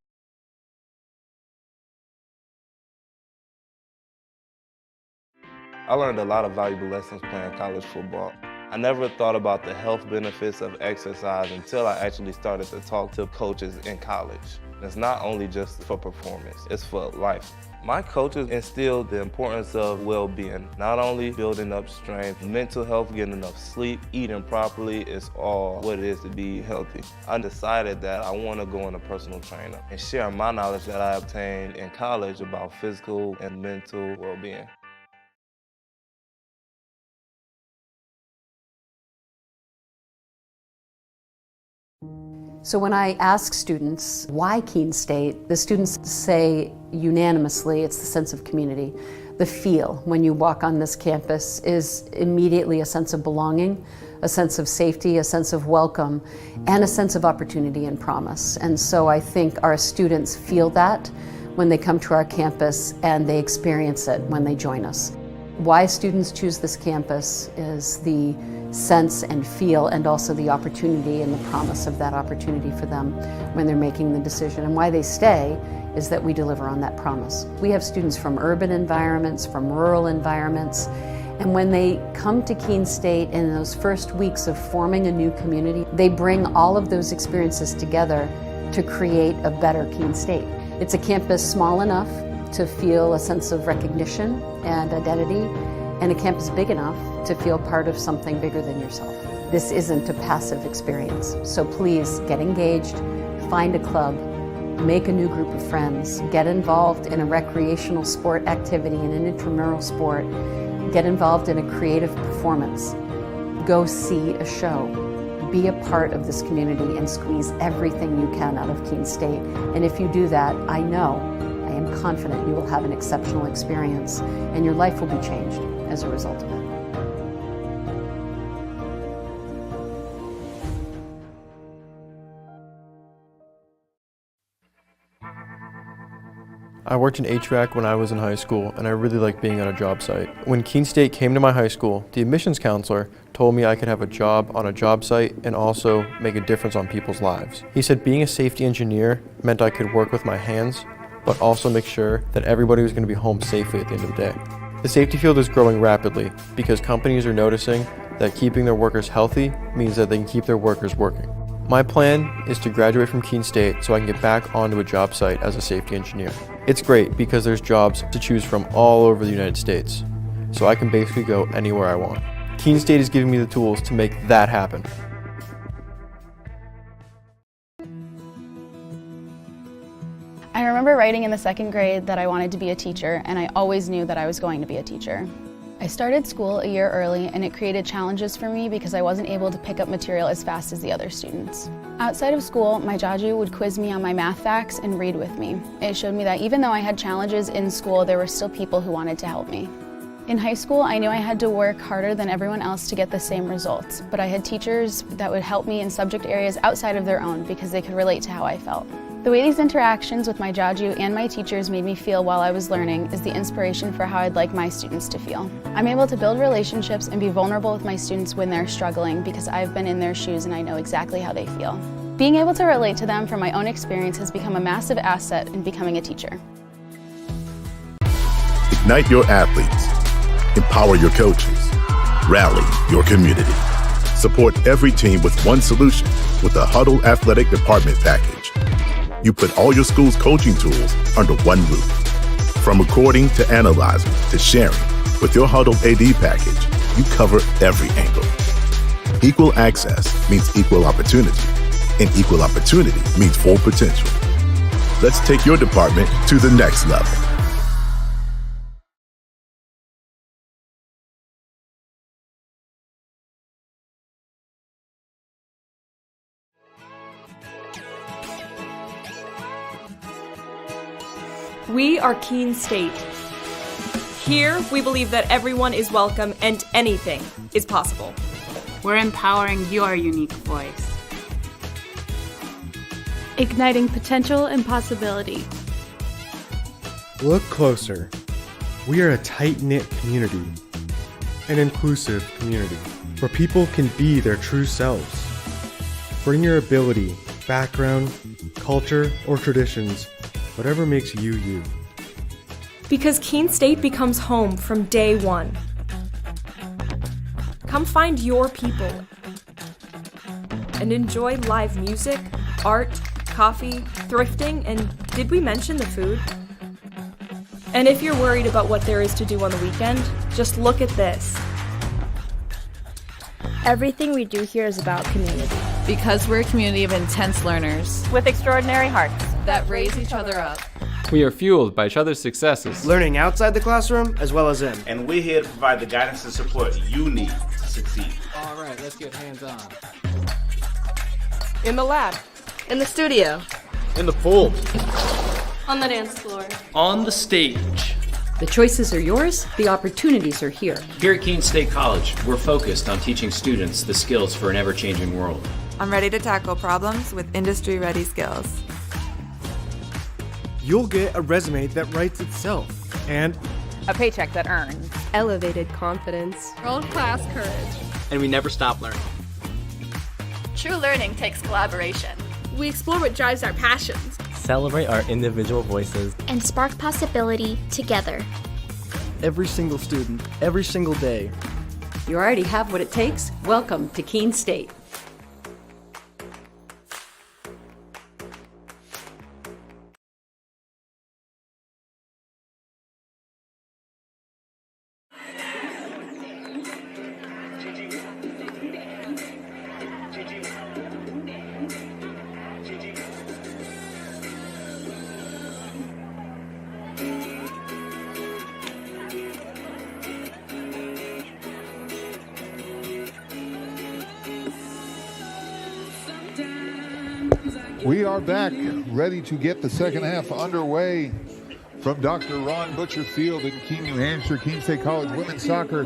Speaker 24: I learned a lot of valuable lessons playing college football. I never thought about the health benefits of exercise until I actually started to talk to coaches in college. It's not only just for performance, it's for life. My coaches instilled the importance of well-being, not only building up strength, mental health, getting enough sleep, eating properly is all what it is to be healthy. I decided that I want to go on a personal trainer and share my knowledge that I obtained in college about physical and mental well-being.
Speaker 25: So when I ask students why Keene State, the students say unanimously it's the sense of community. The feel when you walk on this campus is immediately a sense of belonging, a sense of safety, a sense of welcome, and a sense of opportunity and promise. And so I think our students feel that when they come to our campus and they experience it when they join us. Why students choose this campus is the sense and feel and also the opportunity and the promise of that opportunity for them when they're making the decision. And why they stay is that we deliver on that promise. We have students from urban environments, from rural environments, and when they come to Keene State in those first weeks of forming a new community, they bring all of those experiences together to create a better Keene State. It's a campus small enough to feel a sense of recognition and identity, and a campus big enough to feel part of something bigger than yourself. This isn't a passive experience, so please get engaged, find a club, make a new group of friends, get involved in a recreational sport activity, in an intramural sport, get involved in a creative performance, go see a show, be a part of this community and squeeze everything you can out of Keene State. And if you do that, I am confident you will have an exceptional experience and your life will be changed as a result of it.
Speaker 22: I worked in HVAC when I was in high school, and I really liked being on a job site. When Keene State came to my high school, the admissions counselor told me I could have a job on a job site and also make a difference on people's lives. He said being a safety engineer meant I could work with my hands, but also make sure that everybody was going to be home safely at the end of the day. The safety field is growing rapidly because companies are noticing that keeping their workers healthy means that they can keep their workers working. My plan is to graduate from Keene State so I can get back onto a job site as a safety engineer. It's great because there's jobs to choose from all over the United States, so I can basically go anywhere I want. Keene State is giving me the tools to make that happen.
Speaker 13: I remember writing in the second grade that I wanted to be a teacher, and I always knew that I was going to be a teacher. I started school a year early, and it created challenges for me because I wasn't able to pick up material as fast as the other students. Outside of school, my Jaju would quiz me on my math facts and read with me. It showed me that even though I had challenges in school, there were still people who wanted to help me. In high school, I knew I had to work harder than everyone else to get the same results, but I had teachers that would help me in subject areas outside of their own because they could relate to how I felt. The way these interactions with my Jaju and my teachers made me feel while I was learning is the inspiration for how I'd like my students to feel. I'm able to build relationships and be vulnerable with my students when they're struggling because I've been in their shoes and I know exactly how they feel. Being able to relate to them from my own experience has become a massive asset in becoming a teacher.
Speaker 1: Ignite your athletes. Empower your coaches. Rally your community. Support every team with one solution with the Huddle Athletic Department Package. You put all your school's coaching tools under one roof. From recording to analyzing to sharing, with your Huddle AD package, you cover every angle. Equal access means equal opportunity, and equal opportunity means full potential. Let's take your department to the next level.
Speaker 2: We are Keene State. Here, we believe that everyone is welcome and anything is possible.
Speaker 3: We're empowering your unique voice.
Speaker 6: Igniting potential and possibility.
Speaker 20: Look closer. We are a tight-knit community, an inclusive community, where people can be their true selves. Bring your ability, background, culture, or traditions, whatever makes you you.
Speaker 2: Because Keene State becomes home from day one. Come find your people and enjoy live music, art, coffee, thrifting, and did we mention the food? And if you're worried about what there is to do on the weekend, just look at this.
Speaker 6: Everything we do here is about community.
Speaker 26: Because we're a community of intense learners
Speaker 2: with extraordinary hearts
Speaker 26: that raise each other up.
Speaker 27: We are fueled by each other's successes,
Speaker 28: learning outside the classroom as well as in.
Speaker 29: And we're here to provide the guidance and support you need to succeed.
Speaker 27: All right, let's get hands-on.
Speaker 2: In the lab.
Speaker 26: In the studio.
Speaker 27: In the pool.
Speaker 6: On the dance floor.
Speaker 30: On the stage.
Speaker 31: The choices are yours, the opportunities are here.
Speaker 30: Here at Keene State College, we're focused on teaching students the skills for an ever-changing world.
Speaker 32: I'm ready to tackle problems with industry-ready skills.
Speaker 28: You'll get a resume that writes itself, and
Speaker 33: a paycheck that earns.
Speaker 6: Elevated confidence. World-class courage.
Speaker 30: And we never stop learning.
Speaker 34: True learning takes collaboration.
Speaker 6: We explore what drives our passions.
Speaker 30: Celebrate our individual voices.
Speaker 35: And spark possibility together.
Speaker 36: Every single student, every single day.
Speaker 25: You already have what it takes. Welcome to Keene State.
Speaker 5: We are back, ready to get the second half underway from Dr. Ron Butcher Field in Keene, New Hampshire. Keene State College women's soccer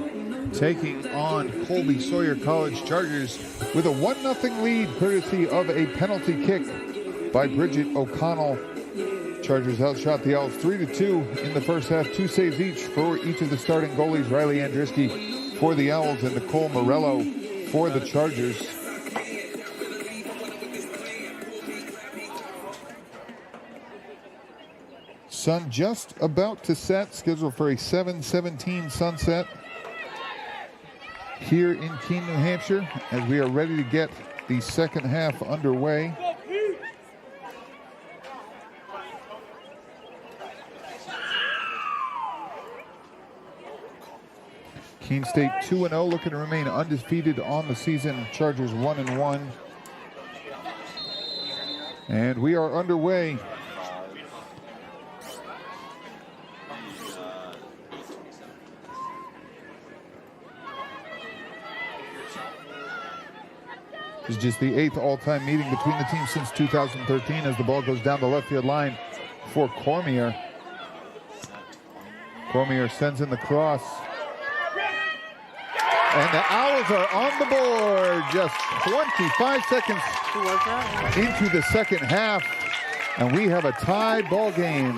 Speaker 5: taking on Colby-Sawyer College Chargers with a 1-0 lead, courtesy of a penalty kick by Bridget O'Connell. Chargers outshot the Owls 3-2 in the first half. 2 saves each for each of the starting goalies, Riley Andriski for the Owls and Nicole Morello for the Chargers. Sun just about to set, scheduled for a 7:17 sunset here in Keene, New Hampshire, as we are ready to get the second half underway. Keene State 2-0, looking to remain undefeated on the season. Chargers 1-1. And we are underway. This is just the 8th all-time meeting between the teams since 2013 as the ball goes down the left field line for Cormier. Cormier sends in the cross. And the Owls are on the board just 25 seconds into the second half. And we have a tie ball game.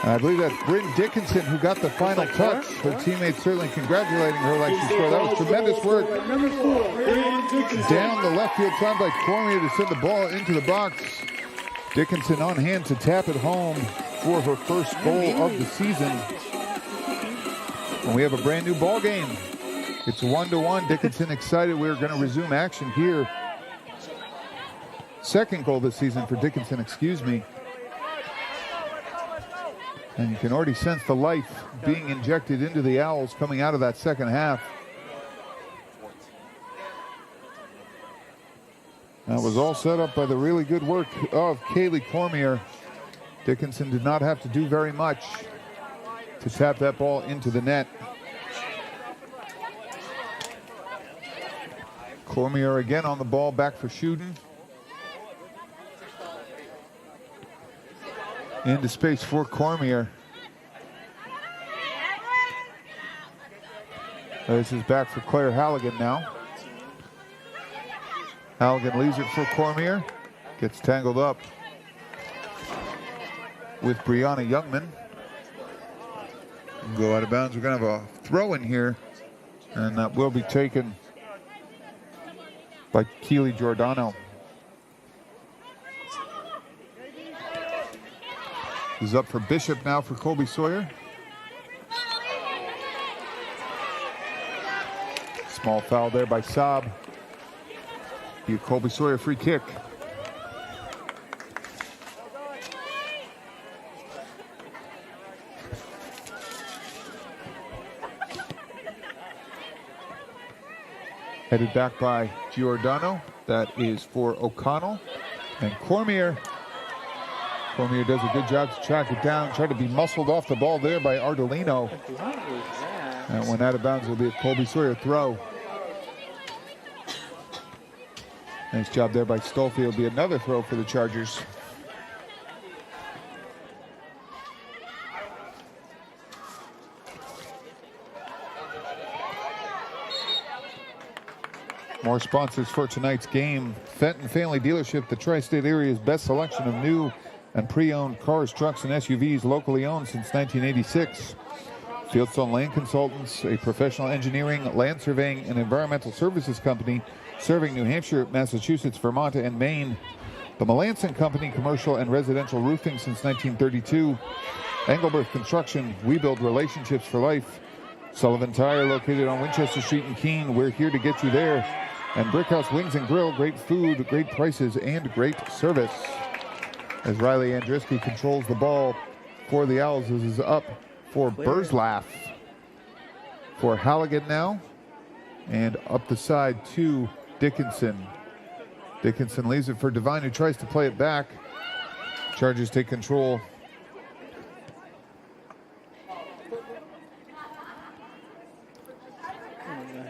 Speaker 5: And I believe that's Bryn Dickinson who got the final touch. Her teammates certainly congratulating her like she scored. That was tremendous work. Down the left field side by Cormier to send the ball into the box. Dickinson on hand to tap it home for her first goal of the season. And we have a brand new ball game. It's 1-1. Dickinson excited. We're going to resume action here. Second goal this season for Dickinson, excuse me. And you can already sense the life being injected into the Owls coming out of that second half. That was all set up by the really good work of Kaylee Cormier. Dickinson did not have to do very much to tap that ball into the net. Cormier again on the ball, back for shooting. Into space for Cormier. This is back for Claire Halligan now. Halligan leaves it for Cormier. Gets tangled up with Brianna Youngman. Go out of bounds. We're going to have a throw in here. And that will be taken by Keely Giordano. Is up for Bishop now for Colby-Sawyer. Small foul there by Saab. Give Colby-Sawyer free kick. Headed back by Giordano. That is for O'Connell. And Cormier. Cormier does a good job to track it down. Tried to be muscled off the ball there by Ardolino. And when out of bounds, will be a Colby-Sawyer throw. Nice job there by Stolfi. It'll be another throw for the Chargers. More sponsors for tonight's game. Fenton Family Dealership, the tri-state area's best selection of new and pre-owned cars, trucks, and SUVs, locally owned since 1986. Fieldstone Land Consultants, a professional engineering, land surveying, and environmental services company serving New Hampshire, Massachusetts, Vermont, and Maine. The Melanson Company, commercial and residential roofing since 1932. Engelberth Construction, we build relationships for life. Sullivan Tire, located on Winchester Street in Keene. We're here to get you there. And Brickhouse Wings and Grill, great food, great prices, and great service. As Riley Andriski controls the ball for the Owls, this is up for Burzlaff. For Halligan now. And up the side to Dickinson. Dickinson leaves it for Devine, who tries to play it back. Chargers take control.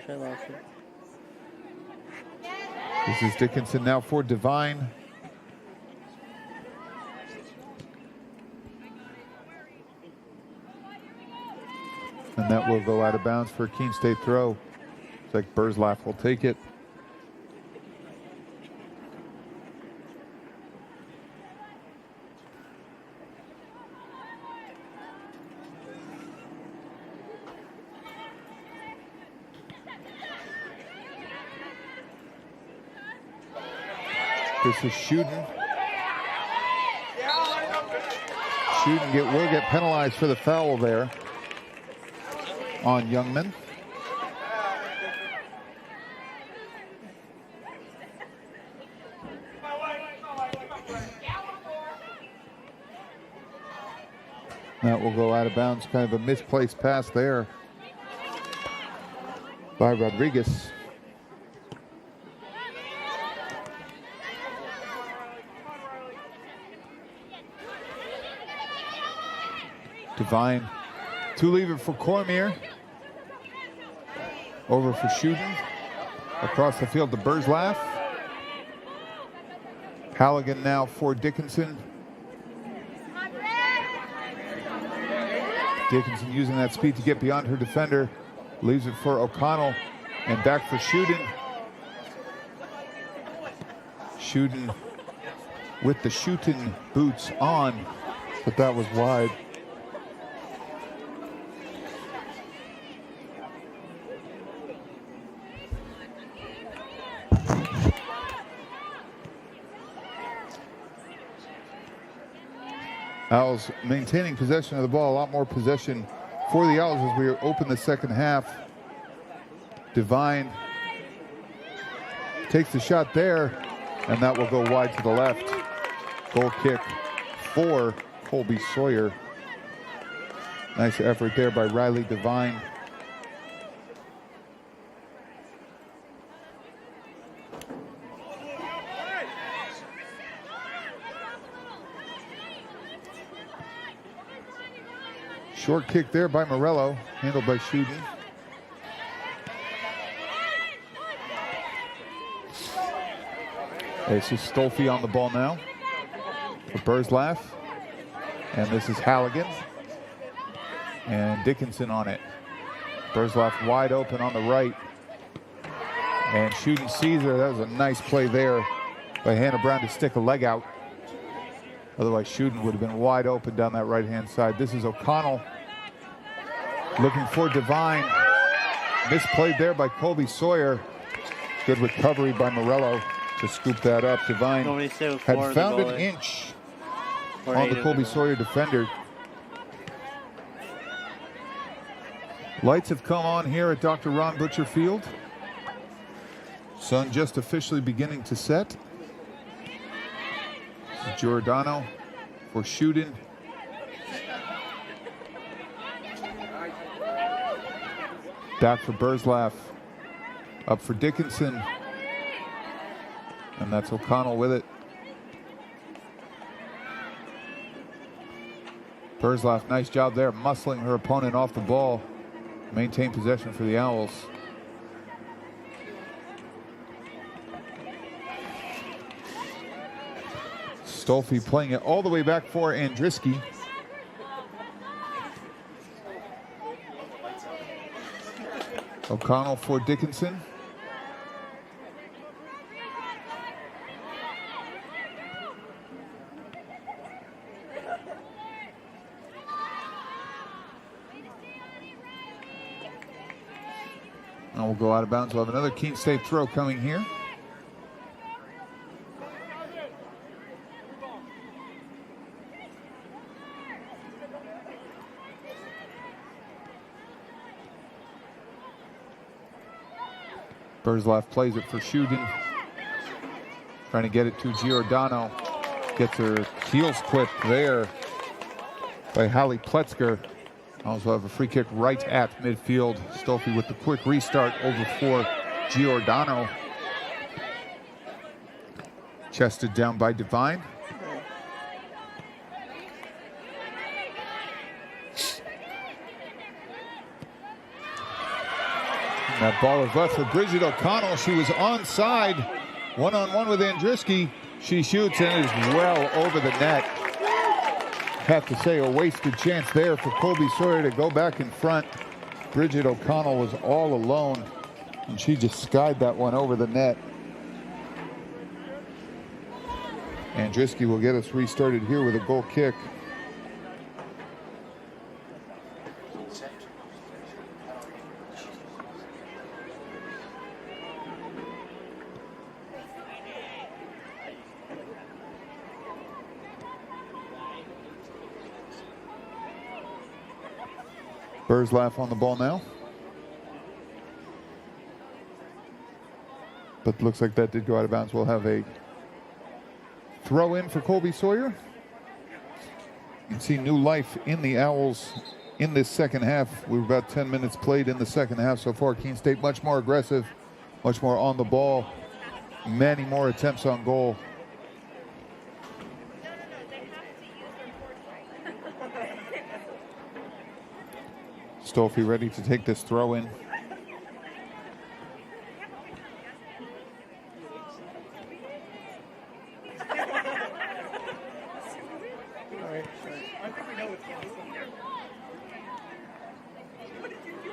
Speaker 4: I lost it.
Speaker 5: This is Dickinson now for Devine. And that will go out of bounds for a Keene State throw. It's like Burzlaff will take it. This is Shooten. Shooten will get penalized for the foul there on Youngman. That will go out of bounds. Kind of a misplaced pass there by Rodriguez. Devine to leave it for Cormier. Over for Shooten. Across the field to Burzlaff. Halligan now for Dickinson. Dickinson using that speed to get beyond her defender. Leaves it for O'Connell. And back for Shooten. Shooten with the shooting boots on, but that was wide. Owls maintaining possession of the ball, a lot more possession for the Owls as we open the second half. Divine takes the shot there, and that will go wide to the left. Goal kick for Colby-Sawyer. Nice effort there by Riley Divine. Short kick there by Morello, handled by Shuden. This is Stolfi on the ball now for Burzlaff. And this is Halligan. And Dickinson on it. Burzlaff wide open on the right. And Shuden sees her. That was a nice play there by Hannah Brown to stick a leg out. Otherwise, Shuden would have been wide open down that right-hand side. This is O'Connell looking for Divine. Misplayed there by Colby-Sawyer. Good recovery by Morello to scoop that up. Divine had found an inch on the Colby-Sawyer defender. Lights have come on here at Dr. Ron Butcher Field. Sun just officially beginning to set. Giordano for Shuden. Back for Burzlaff. Up for Dickinson. And that's O'Connell with it. Burzlaff, nice job there, muscling her opponent off the ball. Maintain possession for the Owls. Stolfi playing it all the way back for Andriski. O'Connell for Dickinson. And we'll go out of bounds. We'll have another Keene State throw coming here. Burzlaff plays it for Shuden. Trying to get it to Giordano. Gets her heels clipped there by Hallie Pletzker. Also have a free kick right at midfield. Stolfi with the quick restart over for Giordano. Chested down by Divine. And that ball is left for Bridget O'Connell. She was onside, one-on-one with Andriski. She shoots and is well over the net. Have to say, a wasted chance there for Colby-Sawyer to go back in front. Bridget O'Connell was all alone, and she just skied that one over the net. Andriski will get us restarted here with a goal kick. Burzlaff on the ball now. But looks like that did go out of bounds. We'll have a throw in for Colby-Sawyer. You can see new life in the Owls in this second half. We're about 10 minutes played in the second half so far. Keene State much more aggressive, much more on the ball, many more attempts on goal. Stolfi ready to take this throw in.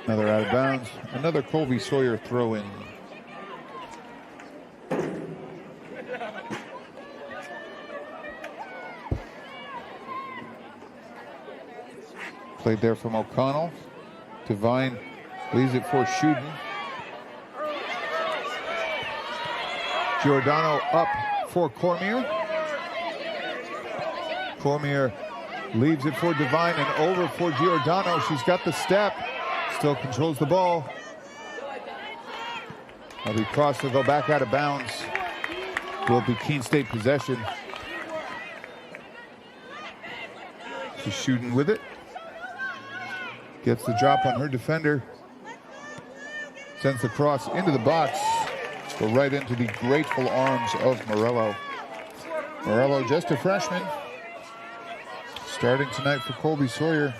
Speaker 5: Another out of bounds. Another Colby-Sawyer throw in. Played there from O'Connell. Devine leaves it for Shuden. Giordano up for Cormier. Cormier leaves it for Devine and over for Giordano. She's got the step. Still controls the ball. That'll be crossed to go back out of bounds. Will be Keene State possession. She's shooting with it. Gets the drop on her defender. Sends the cross into the box. Go right into the grateful arms of Morello. Morello, just a freshman. Starting tonight for Colby-Sawyer.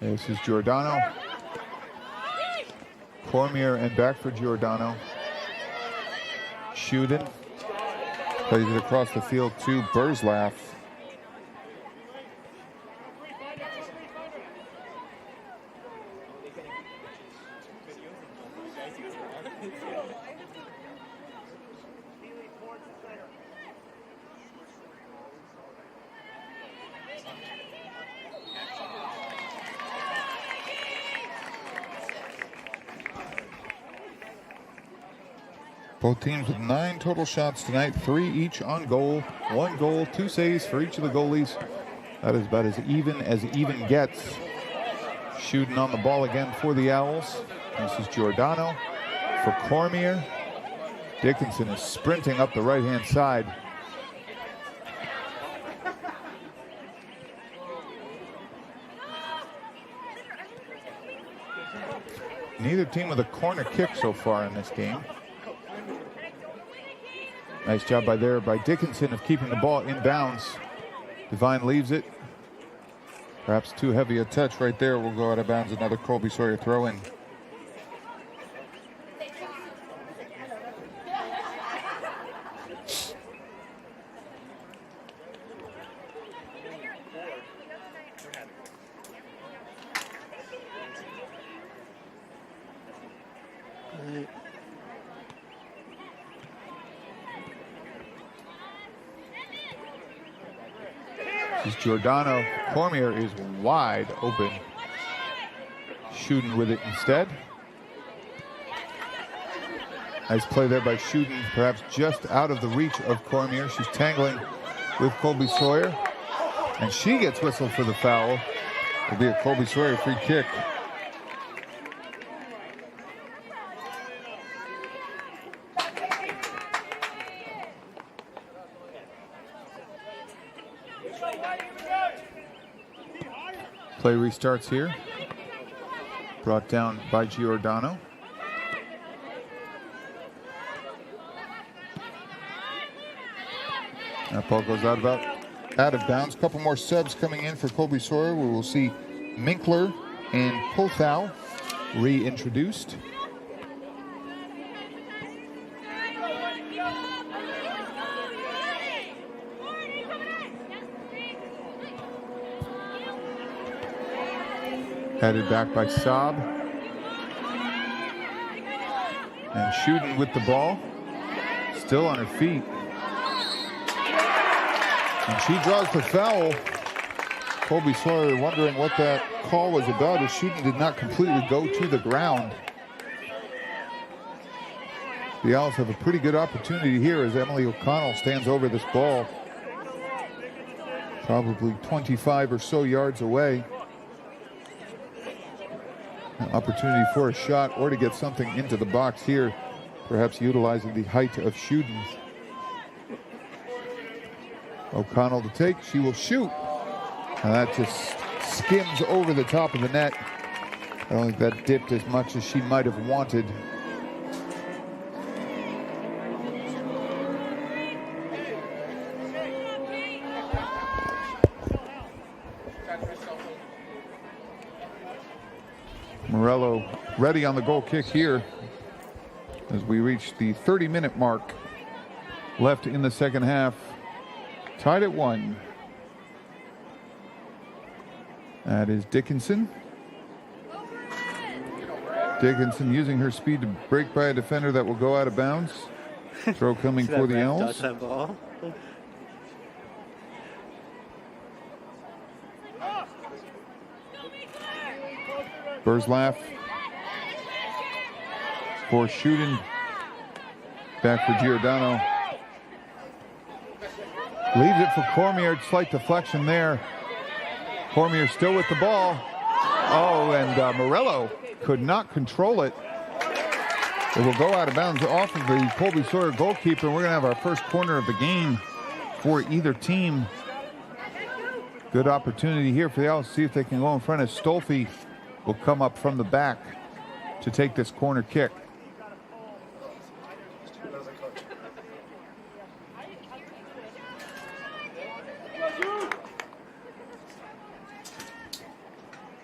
Speaker 5: This is Giordano. Cormier and back for Giordano. Shuden plays it across the field to Burzlaff. Both teams with 9 total shots tonight, 3 each on goal. 1 goal, 2 saves for each of the goalies. That is about as even gets. Shooting on the ball again for the Owls. This is Giordano for Cormier. Dickinson is sprinting up the right-hand side. Neither team with a corner kick so far in this game. Nice job by Dickinson of keeping the ball in bounds. Devine leaves it. Perhaps too heavy a touch right there. Will go out of bounds. Another Colby-Sawyer throw in. This is Giordano. Cormier is wide open. Shuden with it instead. Nice play there by Shuden, perhaps just out of the reach of Cormier. She's tangling with Colby-Sawyer, and she gets whistled for the foul. It'll be a Colby-Sawyer free kick. Play restarts here. Brought down by Giordano. That ball goes out of bounds. Couple more subs coming in for Colby-Sawyer. We will see Minkler and Polthau reintroduced. Headed back by Saab. And Shuden with the ball. Still on her feet. And she draws the foul. Colby-Sawyer wondering what that call was about as Shuden did not completely go to the ground. The Owls have a pretty good opportunity here as Emily O'Connell stands over this ball. Probably 25 or so yards away. An opportunity for a shot or to get something into the box here, perhaps utilizing the height of Shuden. O'Connell to take, she will shoot. And that just skims over the top of the net. I don't think that dipped as much as she might have wanted. Morello ready on the goal kick here as we reach the 30-minute mark left in the second half. Tied at 1. That is Dickinson. Dickinson using her speed to break by a defender that will go out of bounds. Throw coming for the Owls. Burzlaff for shooting. Back for Giordano. Leaves it for Cormier. Slight deflection there. Cormier still with the ball. Oh, and Morello could not control it. It will go out of bounds off of the Colby-Sawyer goalkeeper. We're going to have our first corner of the game for either team. Good opportunity here for the Owls to see if they can go in front as Stolfi will come up from the back to take this corner kick.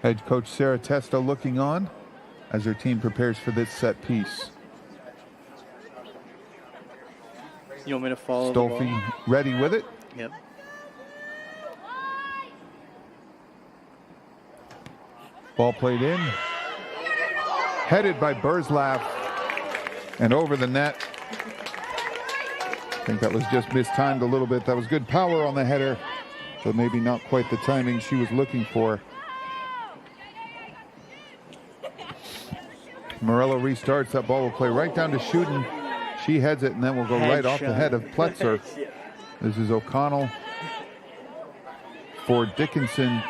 Speaker 5: Head coach Sarah Testa looking on as her team prepares for this set piece.
Speaker 36: You want me to follow
Speaker 5: Stolfi
Speaker 36: the ball?
Speaker 5: ready with it.
Speaker 36: Yep.
Speaker 5: Ball played in. Headed by Burzlaff and over the net. I think that was just mistimed a little bit. That was good power on the header, but maybe not quite the timing she was looking for. Morello restarts. That ball will play right down to Shooten. She heads it and then will go right off the head of Pletzer. This is O'Connell for Dickinson.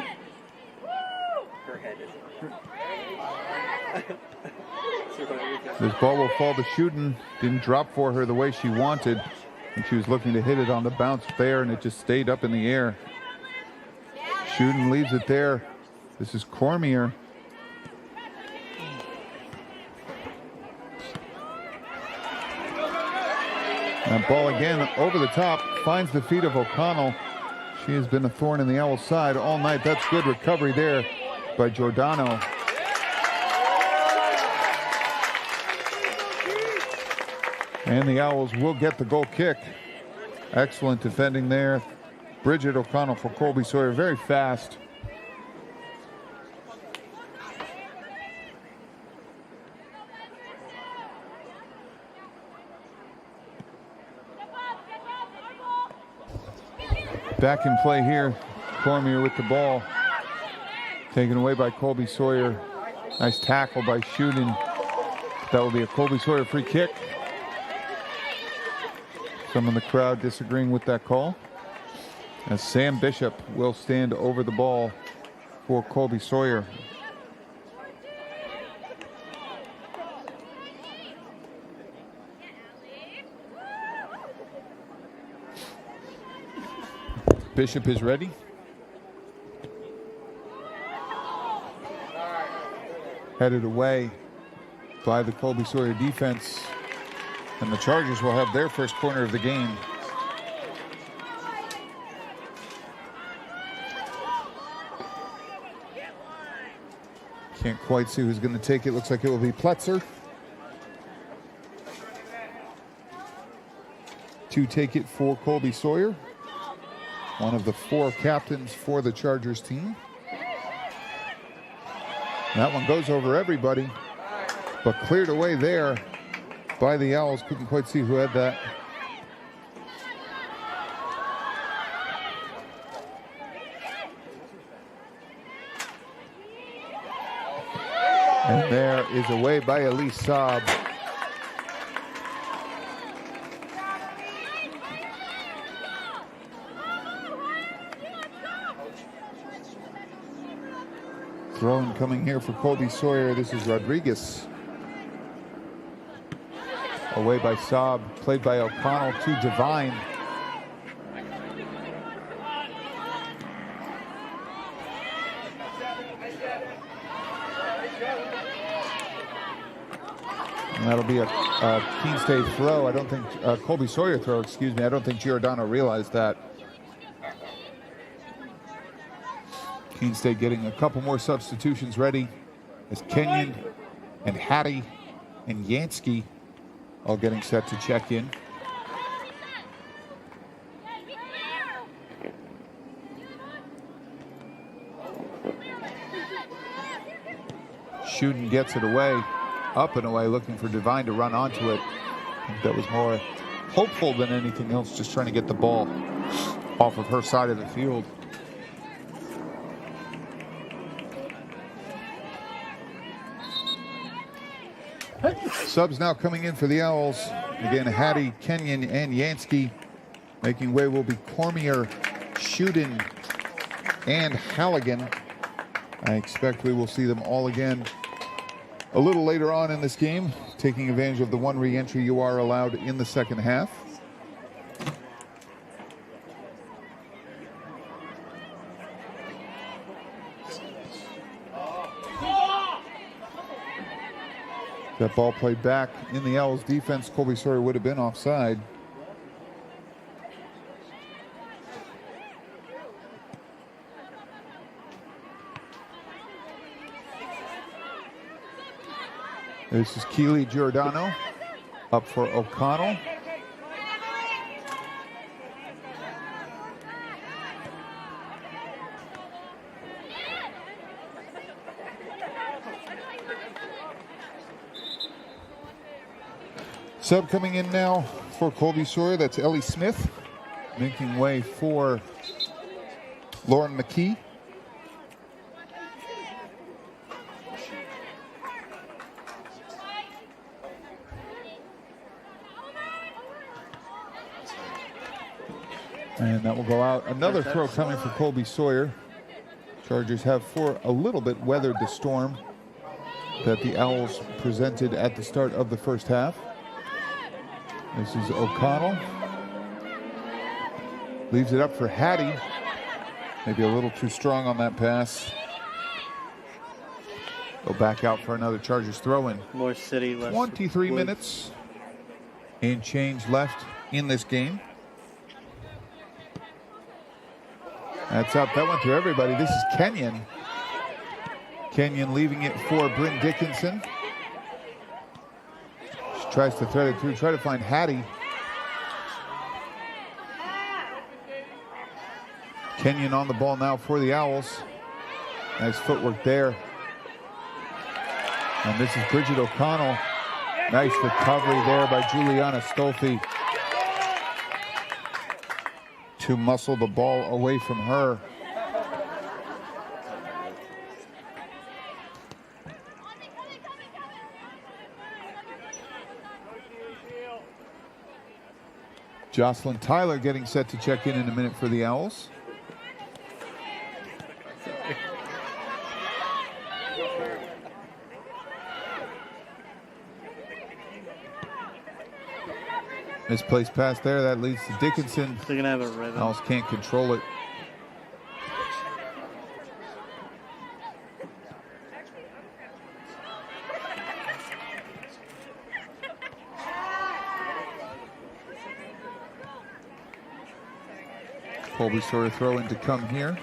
Speaker 5: This ball will fall to Shooten. Didn't drop for her the way she wanted. And she was looking to hit it on the bounce there, and it just stayed up in the air. Shooten leaves it there. This is Cormier. That ball again over the top, finds the feet of O'Connell. She has been a thorn in the Owls' side all night. That's good recovery there by Giordano. And the Owls will get the goal kick. Excellent defending there. Bridget O'Connell for Colby-Sawyer, very fast. Back in play here. Cormier with the ball. Taken away by Colby-Sawyer. Nice tackle by Shooting. That will be a Colby-Sawyer free kick. Some in the crowd disagreeing with that call. As Sam Bishop will stand over the ball for Colby-Sawyer. Bishop is ready. Headed away by the Colby-Sawyer defense. And the Chargers will have their first corner of the game. Can't quite see who's going to take it. Looks like it will be Pletzer. To take it for Colby-Sawyer. One of the 4 captains for the Chargers team. That one goes over everybody, but cleared away there by the Owls. Couldn't quite see who had that. And there is away by Elise Saab. Throw-in coming here for Colby-Sawyer. This is Rodriguez. Away by Saab, played by O'Connell to Devine. And that'll be a Keene State throw. I don't think, Colby-Sawyer throw, excuse me. I don't think Giordano realized that. Keene State getting a couple more substitutions ready as Kenyon and Hattie and Yansky all getting set to check in. Shooten gets it away, up and away, looking for Devine to run onto it. I think that was more hopeful than anything else, just trying to get the ball off of her side of the field. Subs now coming in for the Owls. Again, Hattie, Kenyon, and Yansky. Making way will be Cormier, Shuden, and Halligan. I expect we will see them all again a little later on in this game, taking advantage of the one re-entry you are allowed in the second half. That ball played back in the Owls defense. Colby-Sawyer would have been offside. This is Keely Giordano up for O'Connell. Sub coming in now for Colby-Sawyer, that's Ellie Smith. Making way for Lauren McKee. And that will go out. Another throw coming for Colby-Sawyer. Chargers have for a little bit weathered the storm that the Owls presented at the start of the first half. This is O'Connell. Leaves it up for Hattie. Maybe a little too strong on that pass. Go back out for another Chargers throw-in.
Speaker 4: More city, less
Speaker 5: 23
Speaker 4: wood.
Speaker 5: minutes and change left in this game. That's up. That went through everybody. This is Kenyon. Kenyon leaving it for Bryn Dickinson. She tries to thread it through, try to find Hattie. Kenyon on the ball now for the Owls. Nice footwork there. And this is Bridget O'Connell. Nice recovery there by Juliana Stolfi to muscle the ball away from her. Jocelyn Tyler getting set to check in a minute for the Owls. Misplaced pass there, that leads to Dickinson.
Speaker 4: They're gonna have a rhythm.
Speaker 5: Owls can't control it. Colby-Sawyer throw in to come here.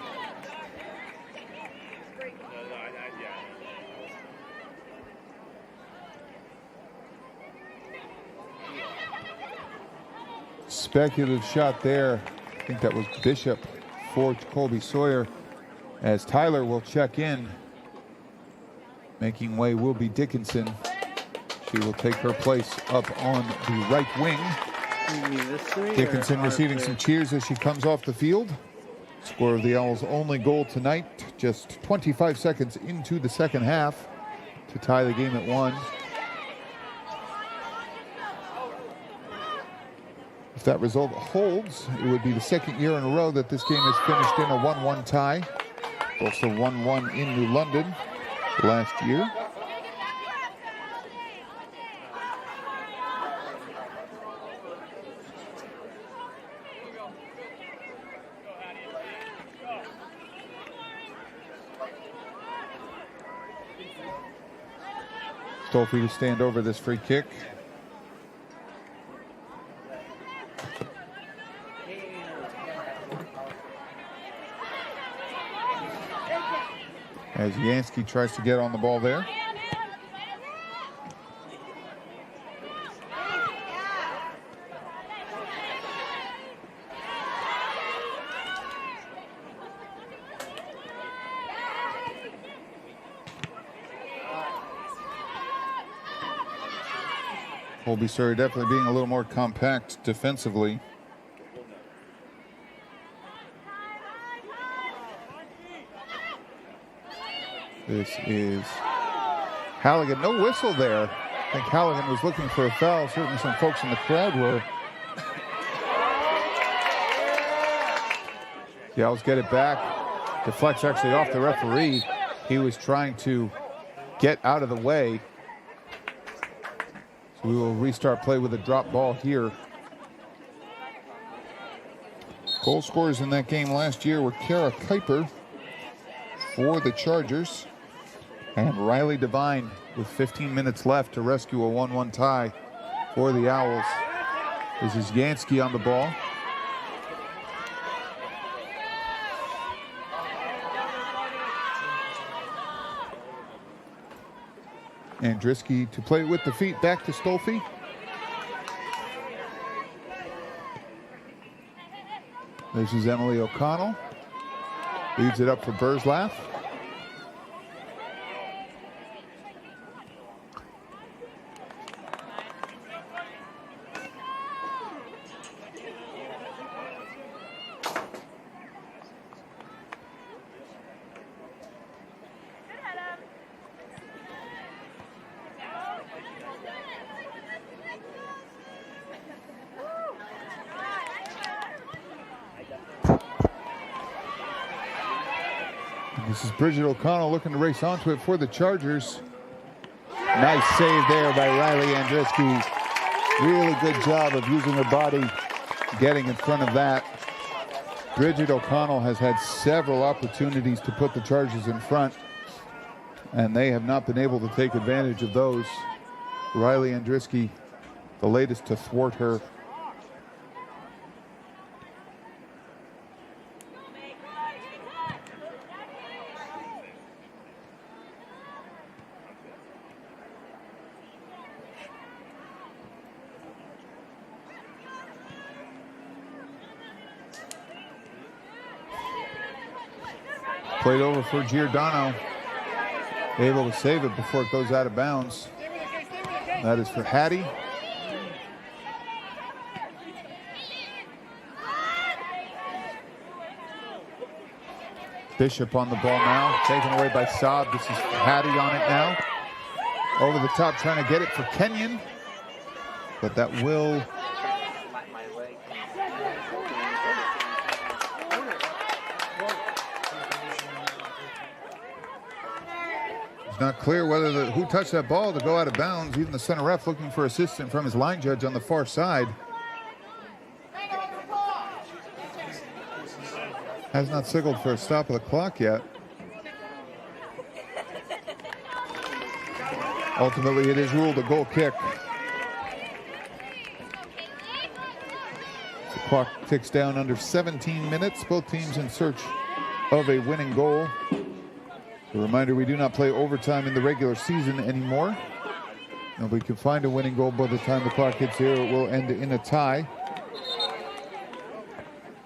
Speaker 5: Speculative shot there. I think that was Bishop for Colby-Sawyer as Tyler will check in. Making way will be Dickinson. She will take her place up on the right wing. Dickinson receiving some cheers as she comes off the field. Score of the Owls' only goal tonight, just 25 seconds into the second half to tie the game at 1. If that result holds, it would be the second year in a row that this game has finished in a 1-1 tie. Also 1-1 in New London last year. Stolfi to stand over this free kick. As Yansky tries to get on the ball there. Colby-Sawyer definitely being a little more compact defensively. This is Halligan. No whistle there. I think Halligan was looking for a foul. Certainly some folks in the crowd were. The Owls get it back. Deflects actually off the referee. He was trying to get out of the way. So we will restart play with a drop ball here. Goal scorers in that game last year were Kara Kuiper for the Chargers and Riley Devine with 15 minutes left to rescue a 1-1 tie for the Owls. This is Yansky on the ball. Andriski to play with the feet back to Stolfi. This is Emily O'Connell. Leads it up for Burzlaff. This is Bridget O'Connell looking to race onto it for the Chargers. Nice save there by Riley Andriski. Really good job of using her body, getting in front of that. Bridget O'Connell has had several opportunities to put the Chargers in front, and they have not been able to take advantage of those. Riley Andriski, the latest to thwart her. Played over for Giordano. Able to save it before it goes out of bounds. That is for Hattie. Bishop on the ball now. Taken away by Saab. This is Hattie on it now. Over the top trying to get it for Kenyon. But that will... It's not clear whether who touched that ball to go out of bounds. Even the center ref looking for assistance from his line judge on the far side. Has not signaled for a stop of the clock yet. Ultimately, it is ruled a goal kick. The clock ticks down under 17 minutes. Both teams in search of a winning goal. A reminder, we do not play overtime in the regular season anymore. Nobody can find a winning goal by the time the clock hits here. It will end in a tie.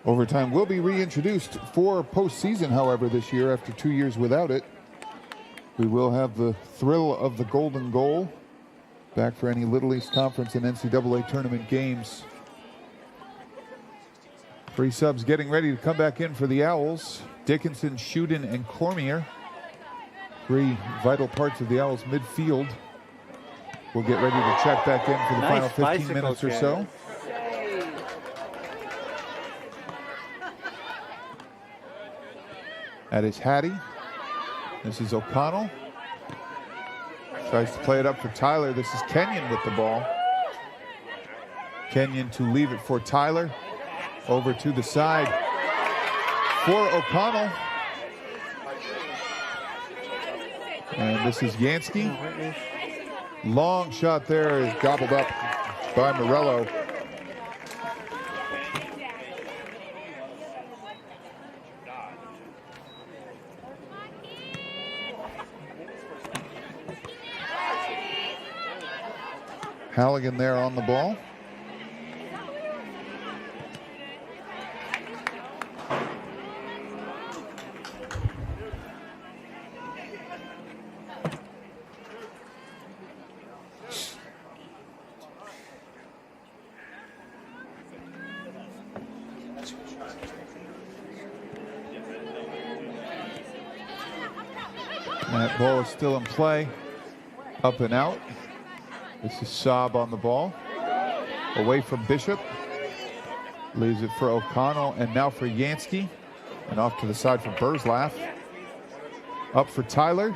Speaker 5: Overtime will be reintroduced for postseason, however, this year after 2 years without it. We will have the thrill of the golden goal back for any Little East Conference and NCAA tournament games. Three subs getting ready to come back in for the Owls. Dickinson, Shuden, and Cormier. Three vital parts of the Owls midfield. We'll get ready to check back in for the final 15 minutes or so. That is Hattie. This is O'Connell. Tries to play it up for Tyler. This is Kenyon with the ball. Kenyon to leave it for Tyler. Over to the side for O'Connell. And this is Yansky. Long shot there is gobbled up by Morello. Halligan there on the ball. That ball is still in play. Up and out. This is Saab on the ball. Away from Bishop. Leaves it for O'Connell and now for Yansky. And off to the side for Burzlaff. Up for Tyler.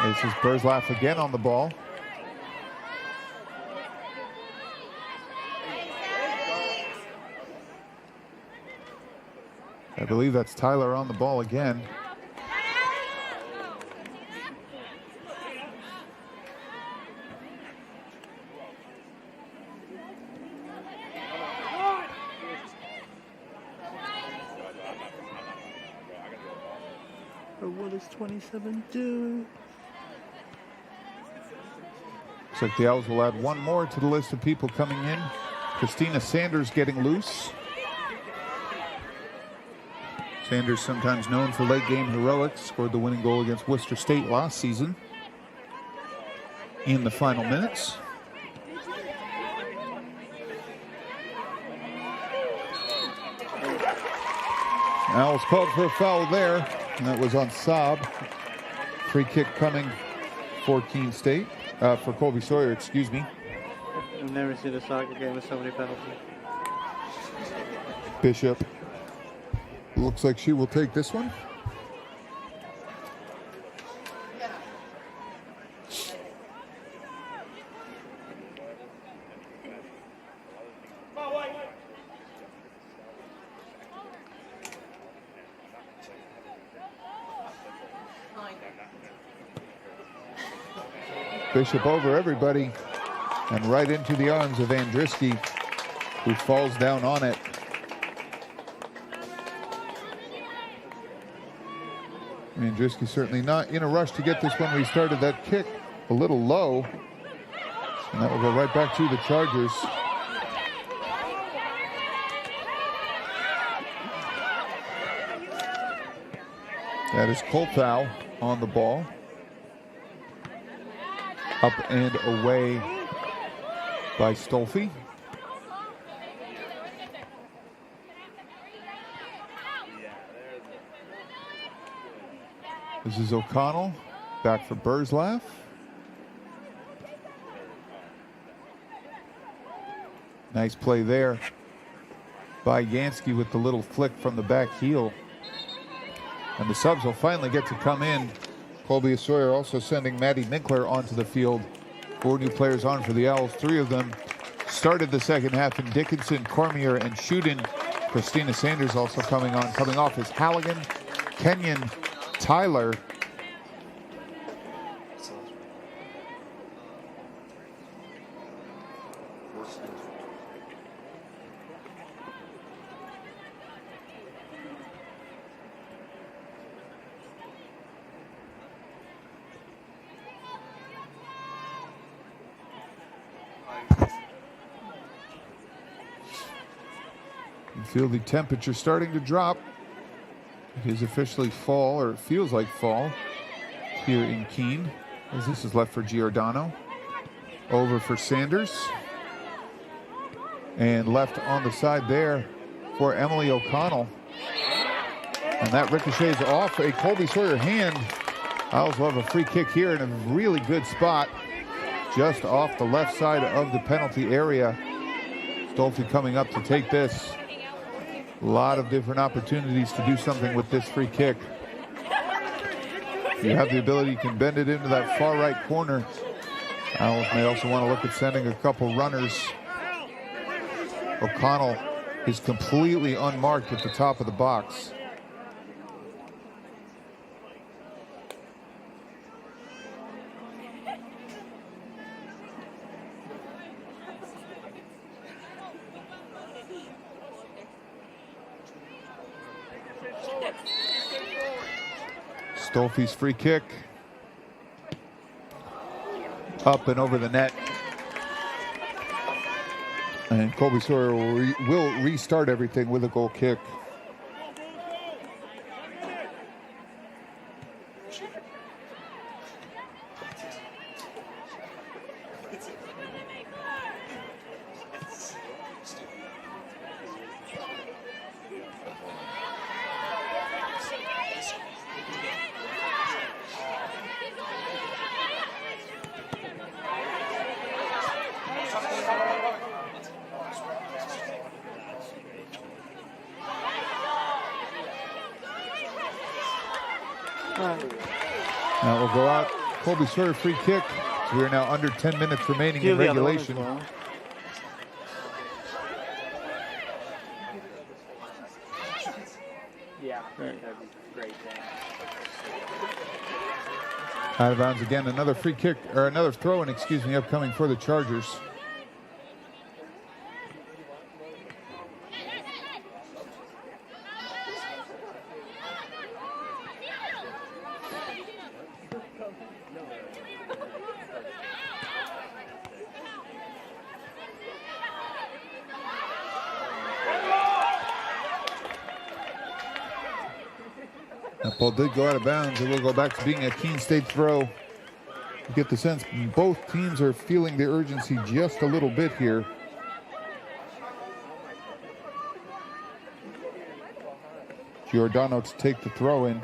Speaker 5: This is Burzlaff again on the ball. I believe that's Tyler on the ball again.
Speaker 4: What does 27 do?
Speaker 5: Looks like the Owls will add one more to the list of people coming in. Christina Sanders getting loose. Sanders, sometimes known for late game heroics, scored the winning goal against Worcester State last season in the final minutes. Owls called for a foul there, and that was on Saab. Free kick coming for Keene State, for Colby-Sawyer, excuse me.
Speaker 4: I've never seen a soccer game with so many penalties.
Speaker 5: Bishop. Looks like she will take this one. Bishop over everybody and right into the arms of Andriski, who falls down on it. Andriski certainly not in a rush to get this one restarted. That kick a little low, and that will go right back to the Chargers. That is Colthau on the ball. Up and away by Stolfi. This is O'Connell, back for Burzlaff. Nice play there by Yansky with the little flick from the back heel. And the subs will finally get to come in. Colby-Sawyer also sending Maddie Minkler onto the field. 4 new players on for the Owls. 3 of them started the second half in Dickinson, Cormier, and Shuden. Christina Sanders also coming on. Coming off is Halligan, Kenyon, Tyler. You feel the temperature starting to drop. It is officially fall, or it feels like fall, here in Keene, as this is left for Giordano. Over for Sanders. And left on the side there for Emily O'Connell. And that ricochets off a Colby-Sawyer hand. Owls will have a free kick here in a really good spot, just off the left side of the penalty area. Stolfi coming up to take this. A lot of different opportunities to do something with this free kick. If you have the ability, you can bend it into that far right corner. Owls may also want to look at sending a couple runners. O'Connell is completely unmarked at the top of the box. Stolfi's free kick. Up and over the net. And Colby-Sawyer will restart everything with a goal kick. Now we'll go out. Colby-Sawyer free kick. So we are now under 10 minutes remaining in regulation.
Speaker 4: Yeah, that'd be great.
Speaker 5: Out of bounds again. Another free kick, or another throw-in, excuse me, upcoming for the Chargers. That ball did go out of bounds. It will go back to being a Keene State throw. You get the sense both teams are feeling the urgency just a little bit here. Giordano to take the throw in.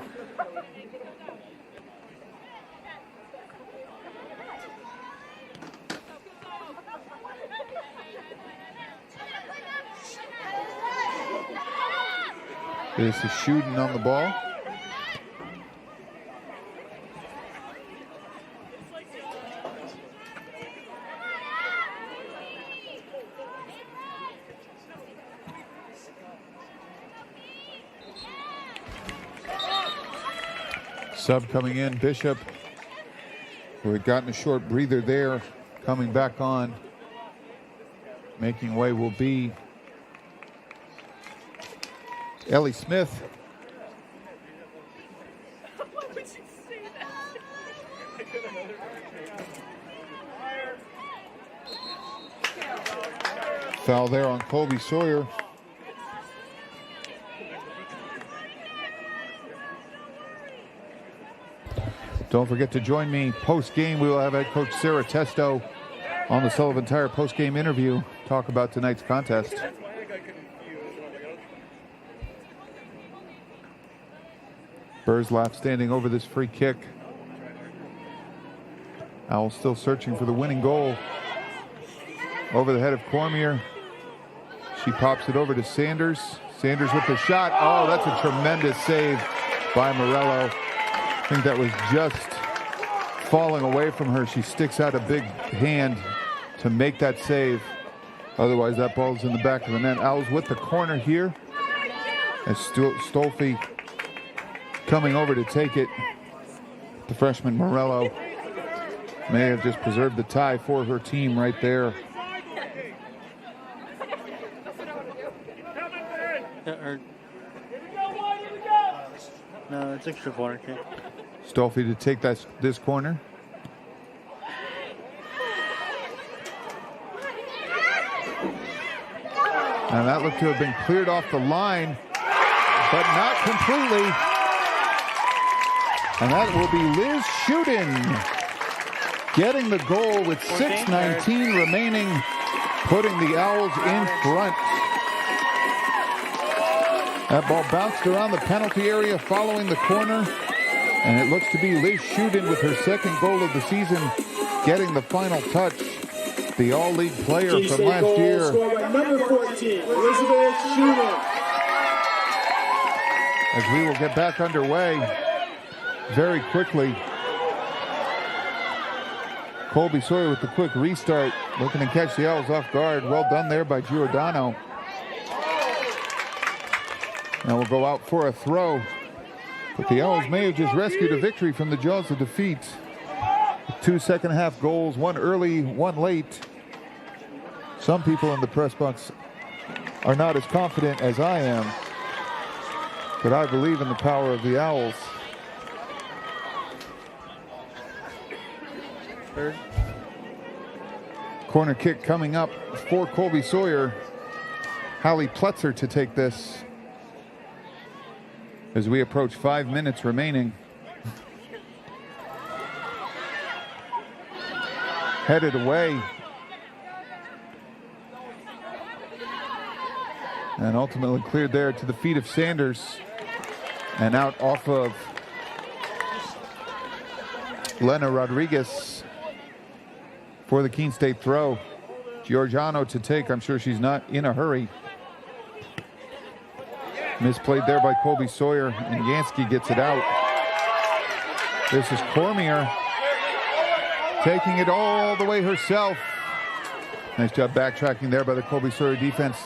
Speaker 5: This is shooting on the ball. Sub coming in, Bishop, who had gotten a short breather there, coming back on. Making way will be Ellie Smith. Foul there on Colby-Sawyer. Don't forget to join me post-game. We will have head coach Sarah Testo on the Sullivan Tire post-game interview. Talk about tonight's contest. Burzlaff standing over this free kick. Owls still searching for the winning goal. Over the head of Cormier. She pops it over to Sanders. Sanders with the shot. Oh, that's a tremendous save by Morello. I think that was just falling away from her. She sticks out a big hand to make that save. Otherwise, that ball's in the back of the net. Owls with the corner here. As Stolfi coming over to take it. The freshman Morello may have just preserved the tie for her team right there.
Speaker 4: No, it's extra corner kick.
Speaker 5: Stolfi to take this corner. And that looked to have been cleared off the line, but not completely. And that will be Liz Shuden getting the goal with 6:19 remaining, putting the Owls in front. That ball bounced around the penalty area following the corner, and it looks to be Liz Shuden with her second goal of the season getting the final touch. The all-league player from last year.
Speaker 7: Scored by number 14, Elizabeth Shuden.
Speaker 5: As we will get back underway very quickly. Colby-Sawyer with the quick restart, looking to catch the Owls off guard. Well done there by Giordano. Now we'll go out for a throw. But the Owls may have just rescued a victory from the jaws of defeat. 2 second-half goals, one early, one late. Some people in the press box are not as confident as I am, but I believe in the power of the Owls. Corner kick coming up for Colby-Sawyer. Hallie Pletzer to take this as we approach 5 minutes remaining. Headed away. And ultimately cleared there to the feet of Sanders. And out off of Lena Rodriguez for the Keene State throw. Giordano to take. I'm sure she's not in a hurry. Misplayed there by Colby-Sawyer, and Yansky gets it out. This is Cormier taking it all the way herself. Nice job backtracking there by the Colby-Sawyer defense.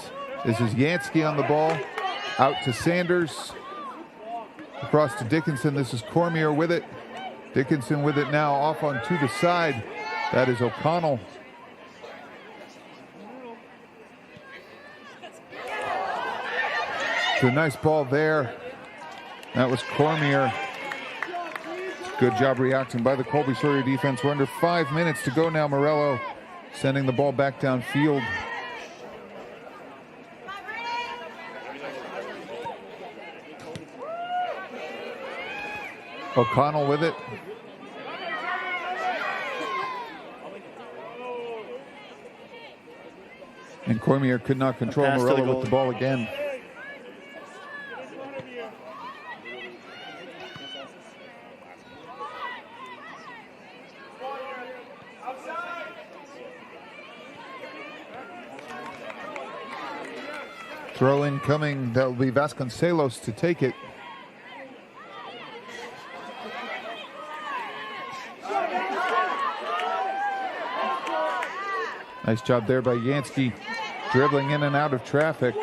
Speaker 5: This is Yansky on the ball. Out to Sanders. Across to Dickinson. This is Cormier with it. Dickinson with it now off on to the side. That is O'Connell. It's a nice ball there. That was Cormier. Good job reacting by the Colby-Sawyer defense. We're under 5 minutes to go now. Morello sending the ball back downfield. O'Connell with it. And Cormier could not control Morello with the ball again. Throw in coming. That will be Vasconcelos to take it. Nice job there by Yansky, dribbling in and out of traffic.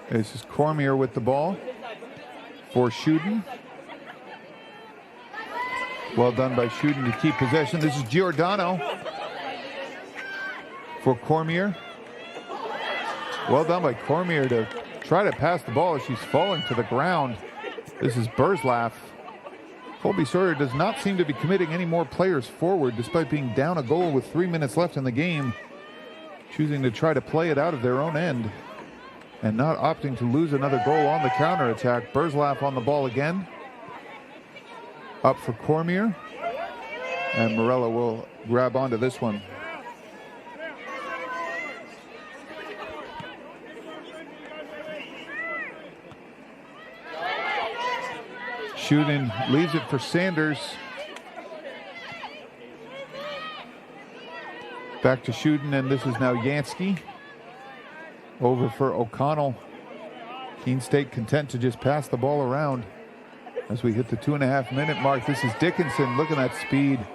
Speaker 5: This is Cormier with the ball for Shuden. Well done by Shuden to keep possession. This is Giordano for Cormier. Well done by Cormier to try to pass the ball as she's falling to the ground. This is Burzlaff. Colby-Sawyer does not seem to be committing any more players forward despite being down a goal with 3 minutes left in the game. Choosing to try to play it out of their own end and not opting to lose another goal on the counterattack. Burzlaff on the ball again. Up for Cormier. And Morello will grab onto this one. Shuden leaves it for Sanders. Back to Shuden, and this is now Yansky. Over for O'Connell. Keene State content to just pass the ball around as we hit the 2.5 minute mark. This is Dickinson. Look at that speed.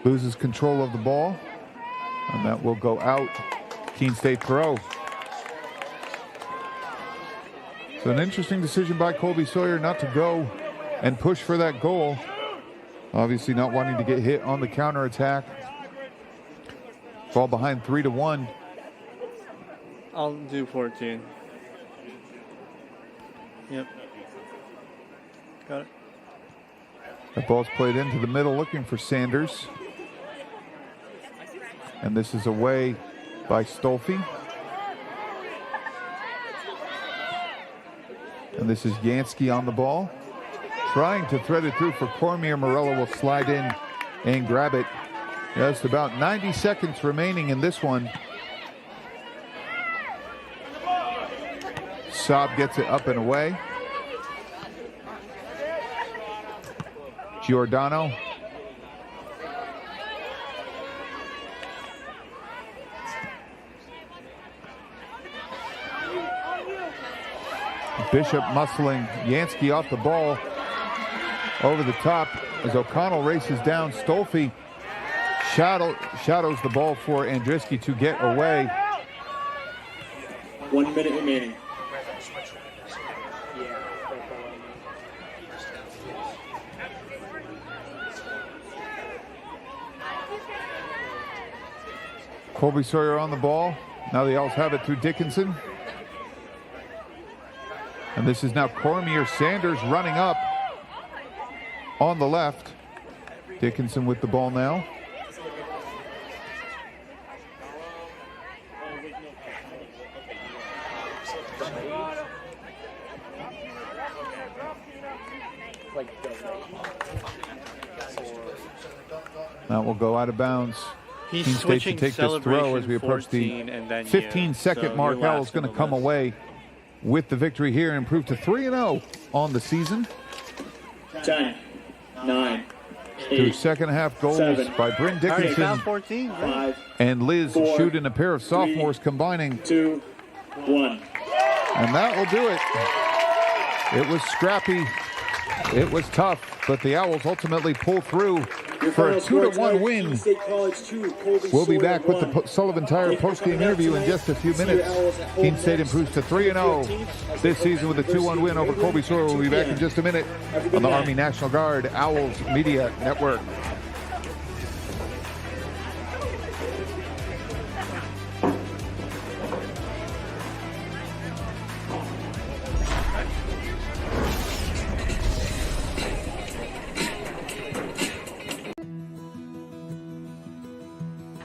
Speaker 5: Loses control of the ball, and that will go out. Keene State throw. So an interesting decision by Colby-Sawyer not to go and push for that goal. Obviously not wanting to get hit on the counterattack. Fall behind 3-1.
Speaker 4: I'll do 14. Yep. Got it.
Speaker 5: The ball's played into the middle looking for Sanders. And this is away by Stolfi. And this is Yansky on the ball. Trying to thread it through for Cormier. Morello will slide in and grab it. Just about 90 seconds remaining in this one. Saab gets it up and away. Giordano. Bishop muscling Yansky off the ball over the top as O'Connell races down. Stolfi shadows the ball for Andriski to get away.
Speaker 7: 1 minute remaining.
Speaker 5: Colby-Sawyer on the ball. Now the Owls have it through Dickinson. And this is now Cormier. Sanders running up on the left. Dickinson with the ball now. That will go out of bounds.
Speaker 4: He's
Speaker 5: Keene State
Speaker 4: switching
Speaker 5: to take this throw as we approach the 15-second mark. Owls going to come away with the victory here and improve to 3-0 on the season.
Speaker 7: 10, 9,
Speaker 5: to second half goals by Bryn
Speaker 4: Already
Speaker 5: Dickinson
Speaker 4: found 14. Right?
Speaker 5: and Liz Shute, and a pair of sophomores combining.
Speaker 7: 2, 1.
Speaker 5: And that will do it. It was scrappy. It was tough, but the Owls ultimately pull through for a 2-1 win. We'll be back with the Sullivan Tire post-game interview in just a few minutes. Keene State improves to 3-0 this season with a 2-1 win over Colby-Sawyer. We'll be back in just a minute on the Army National Guard Owls Media Network.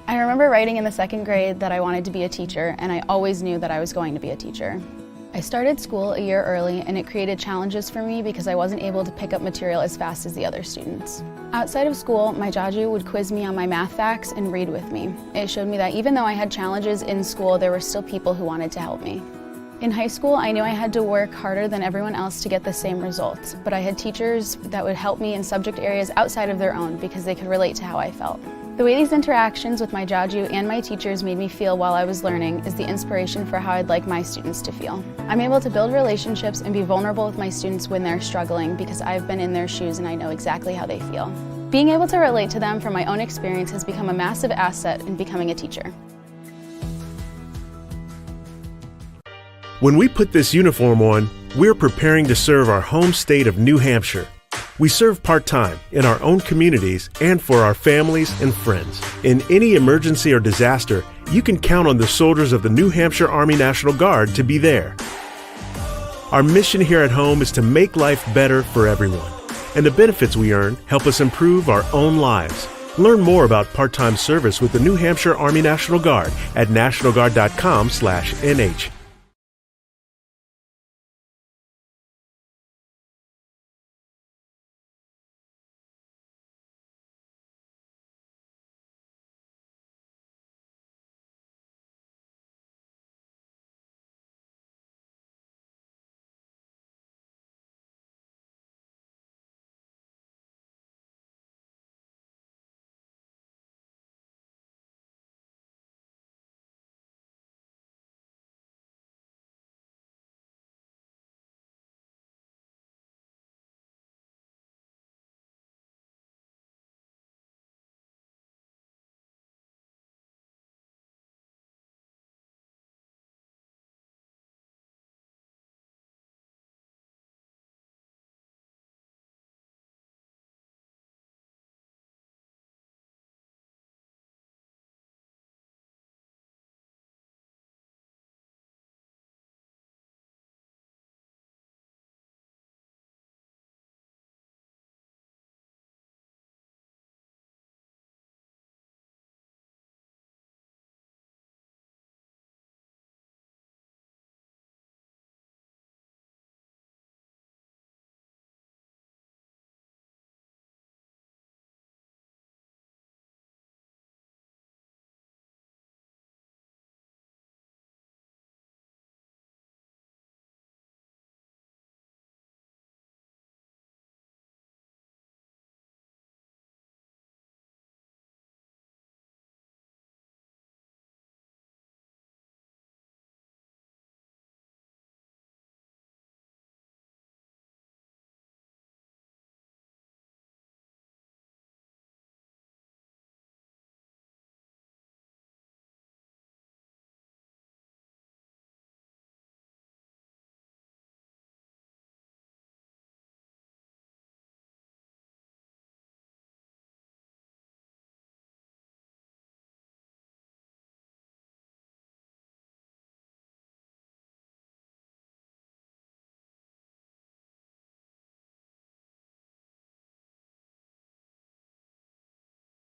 Speaker 8: I remember writing in the second grade that I wanted to be a teacher, and I always knew that I was going to be a teacher. I started school a year early, and it created challenges for me because I wasn't able to pick up material as fast as the other students. Outside of school, my Jaju would quiz me on my math facts and read with me. It showed me that even though I had challenges in school, there were still people who wanted to help me. In high school, I knew I had to work harder than everyone else to get the same results, but I had teachers that would help me in subject areas outside of their own because they could relate to how I felt. The way these interactions with my Jaju and my teachers made me feel while I was learning is the inspiration for how I'd like my students to feel. I'm able to build relationships and be vulnerable with my students when they're struggling because I've been in their shoes and I know exactly how they feel. Being able to relate to them from my own experience has become a massive asset in becoming a teacher.
Speaker 9: When we put this uniform on, we're preparing to serve our home state of New Hampshire. We serve part-time in our own communities and for our families and friends. In any emergency or disaster, you can count on the soldiers of the New Hampshire Army National Guard to be there. Our mission here at home is to make life better for everyone, and the benefits we earn help us improve our own lives. Learn more about part-time service with the New Hampshire Army National Guard at nationalguard.com/NH.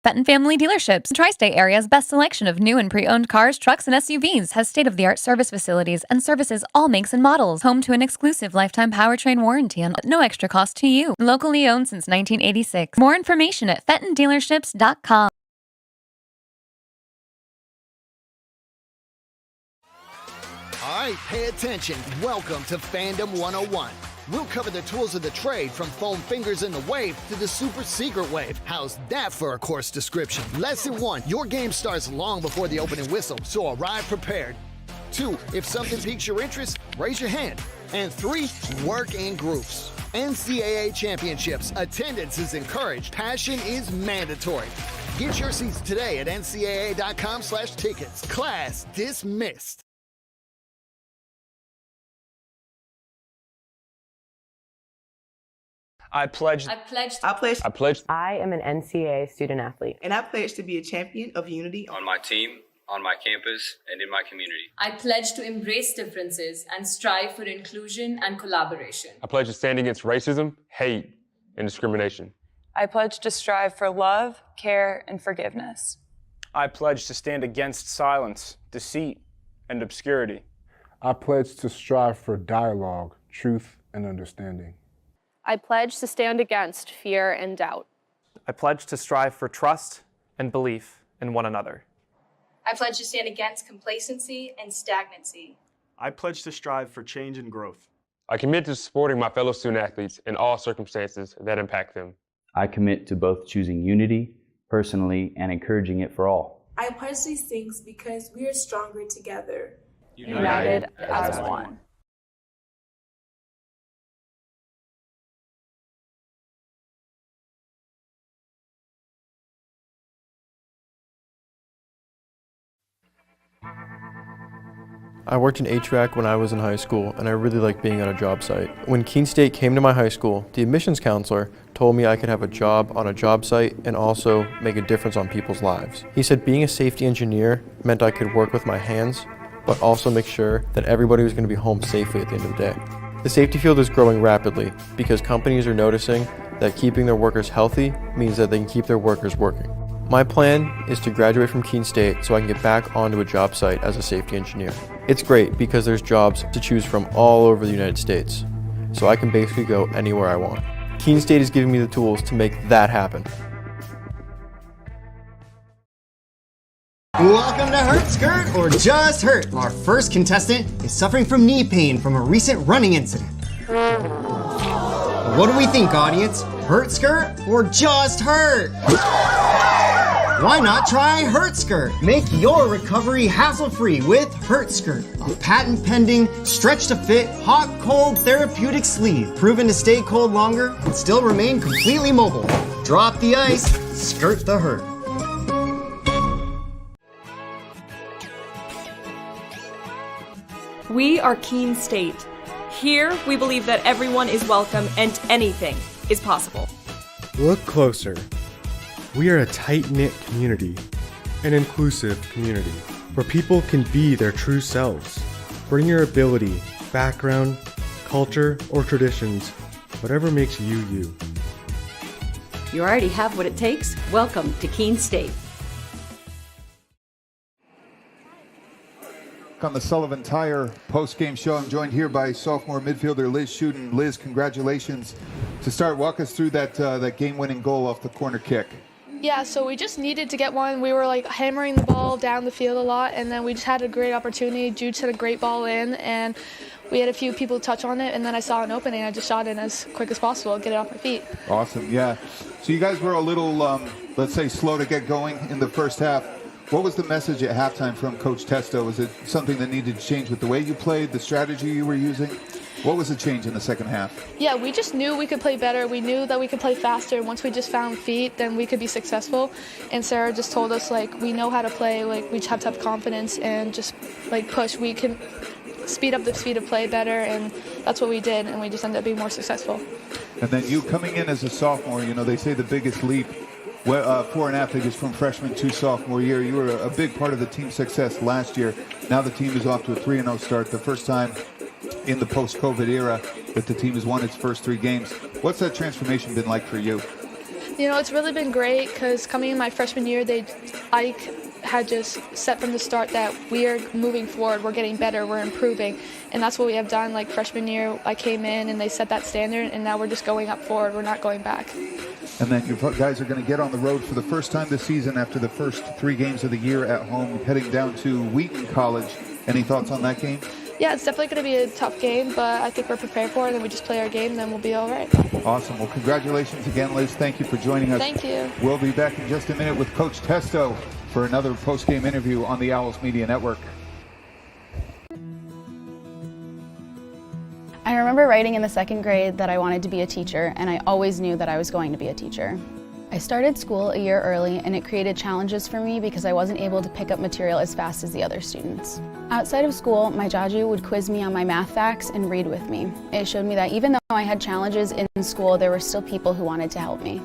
Speaker 10: Fenton Family Dealerships, Tri-State area's best selection of new and pre-owned cars, trucks, and SUVs, has state-of-the-art service facilities and services all makes and models. Home to an exclusive lifetime powertrain warranty and no extra cost to you. Locally owned since 1986. More information at fentondealerships.com.
Speaker 11: All right, pay attention. Welcome to Fandom 101.
Speaker 1: We'll cover the tools of the trade from foam fingers in the wave to the super secret wave. How's that for a course description? Lesson 1, your game starts long before the opening whistle, so arrive prepared. 2, if something piques your interest, raise your hand. And 3, work in groups. NCAA championships. Attendance is encouraged. Passion is mandatory. Get your seats today at ncaa.com/tickets. Class dismissed.
Speaker 3: I pledge.
Speaker 11: I pledge.
Speaker 3: I pledge. I pledge.
Speaker 11: I am an NCAA student athlete.
Speaker 12: And I pledge to be a champion of unity
Speaker 30: on my team, on my campus, and in my community.
Speaker 11: I pledge to embrace differences and strive for inclusion and collaboration.
Speaker 3: I pledge to stand against racism, hate, and discrimination.
Speaker 13: I pledge to strive for love, care, and forgiveness.
Speaker 3: I pledge to stand against silence, deceit, and obscurity.
Speaker 14: I pledge to strive for dialogue, truth, and understanding.
Speaker 6: I pledge to stand against fear and doubt.
Speaker 3: I pledge to strive for trust and belief in one another.
Speaker 11: I pledge to stand against complacency and stagnancy.
Speaker 15: I pledge to strive for change and growth.
Speaker 3: I commit to supporting my fellow student athletes in all circumstances that impact them.
Speaker 16: I commit to both choosing unity personally and encouraging it for all.
Speaker 17: I pledge these things because we are stronger together.
Speaker 13: United as one.
Speaker 28: I worked in HVAC when I was in high school, and I really liked being on a job site. When Keene State came to my high school, the admissions counselor told me I could have a job on a job site and also make a difference on people's lives. He said being a safety engineer meant I could work with my hands, but also make sure that everybody was going to be home safely at the end of the day. The safety field is growing rapidly because companies are noticing that keeping their workers healthy means that they can keep their workers working. My plan is to graduate from Keene State so I can get back onto a job site as a safety engineer. It's great because there's jobs to choose from all over the United States, so I can basically go anywhere I want. Keene State is giving me the tools to make that happen.
Speaker 18: Welcome to Hurt Skirt or Just Hurt. Our first contestant is suffering from knee pain from a recent running incident. What do we think, audience? Hurt Skirt or Just Hurt? Why not try Hurt Skirt? Make your recovery hassle-free with Hurt Skirt, a patent-pending, stretch-to-fit, hot-cold therapeutic sleeve, proven to stay cold longer and still remain completely mobile. Drop the ice, skirt the hurt.
Speaker 2: We are Keene State. Here, we believe that everyone is welcome and anything is possible.
Speaker 28: Look closer. We are a tight-knit community, an inclusive community, where people can be their true selves. Bring your ability, background, culture, or traditions, whatever makes you you.
Speaker 31: You already have what it takes. Welcome to Keene State.
Speaker 5: On the Sullivan Tire post-game show, I'm joined here by sophomore midfielder Liz Shooten. Liz, congratulations. To start, walk us through that game-winning goal off the corner kick.
Speaker 19: Yeah, so we just needed to get one. We were like hammering the ball down the field a lot, and then we just had a great opportunity. Jude sent a great ball in, and we had a few people touch on it, and then I saw an opening. I just shot it as quick as possible, get it off my feet.
Speaker 5: Awesome, yeah. So you guys were a little, let's say, slow to get going in the first half. What was the message at halftime from Coach Testo? Was it something that needed to change with the way you played, the strategy you were using? What was the change in the second half?
Speaker 19: Yeah, we just knew we could play better. We knew that we could play faster. Once we just found feet, then we could be successful. And Sarah just told us, like, we know how to play. Like, we just have to have confidence and just, like, push. We can speed up the speed of play better, and that's what we did, and we just ended up being more successful.
Speaker 5: And then you coming in as a sophomore, you know, they say the biggest leap for an athlete is from freshman to sophomore year. You were a big part of the team's success last year. Now the team is off to a 3-0 start, the first time in the post-COVID era that the team has won its first 3 games. What's that transformation been like for you?
Speaker 19: You know, it's really been great because coming in my freshman year, Ike had just set from the start that we are moving forward, we're getting better, we're improving, and that's what we have done. Like freshman year, I came in and they set that standard, and now we're just going up forward, we're not going back.
Speaker 5: And then you guys are going to get on the road for the first time this season after the first 3 games of the year at home, heading down to Wheaton College. Any thoughts on that game?
Speaker 19: Yeah, it's definitely going to be a tough game, but I think we're prepared for it, and we just play our game, then we'll be all right.
Speaker 5: Awesome. Well, congratulations again, Liz. Thank you for joining us.
Speaker 19: Thank you.
Speaker 5: We'll be back in just a minute with Coach Testo for another post-game interview on the Owls Media Network.
Speaker 8: I remember writing in the second grade that I wanted to be a teacher, and I always knew that I was going to be a teacher. I started school a year early, and it created challenges for me because I wasn't able to pick up material as fast as the other students. Outside of school, my Jaju would quiz me on my math facts and read with me. It showed me that even though I had challenges in school, there were still people who wanted to help me.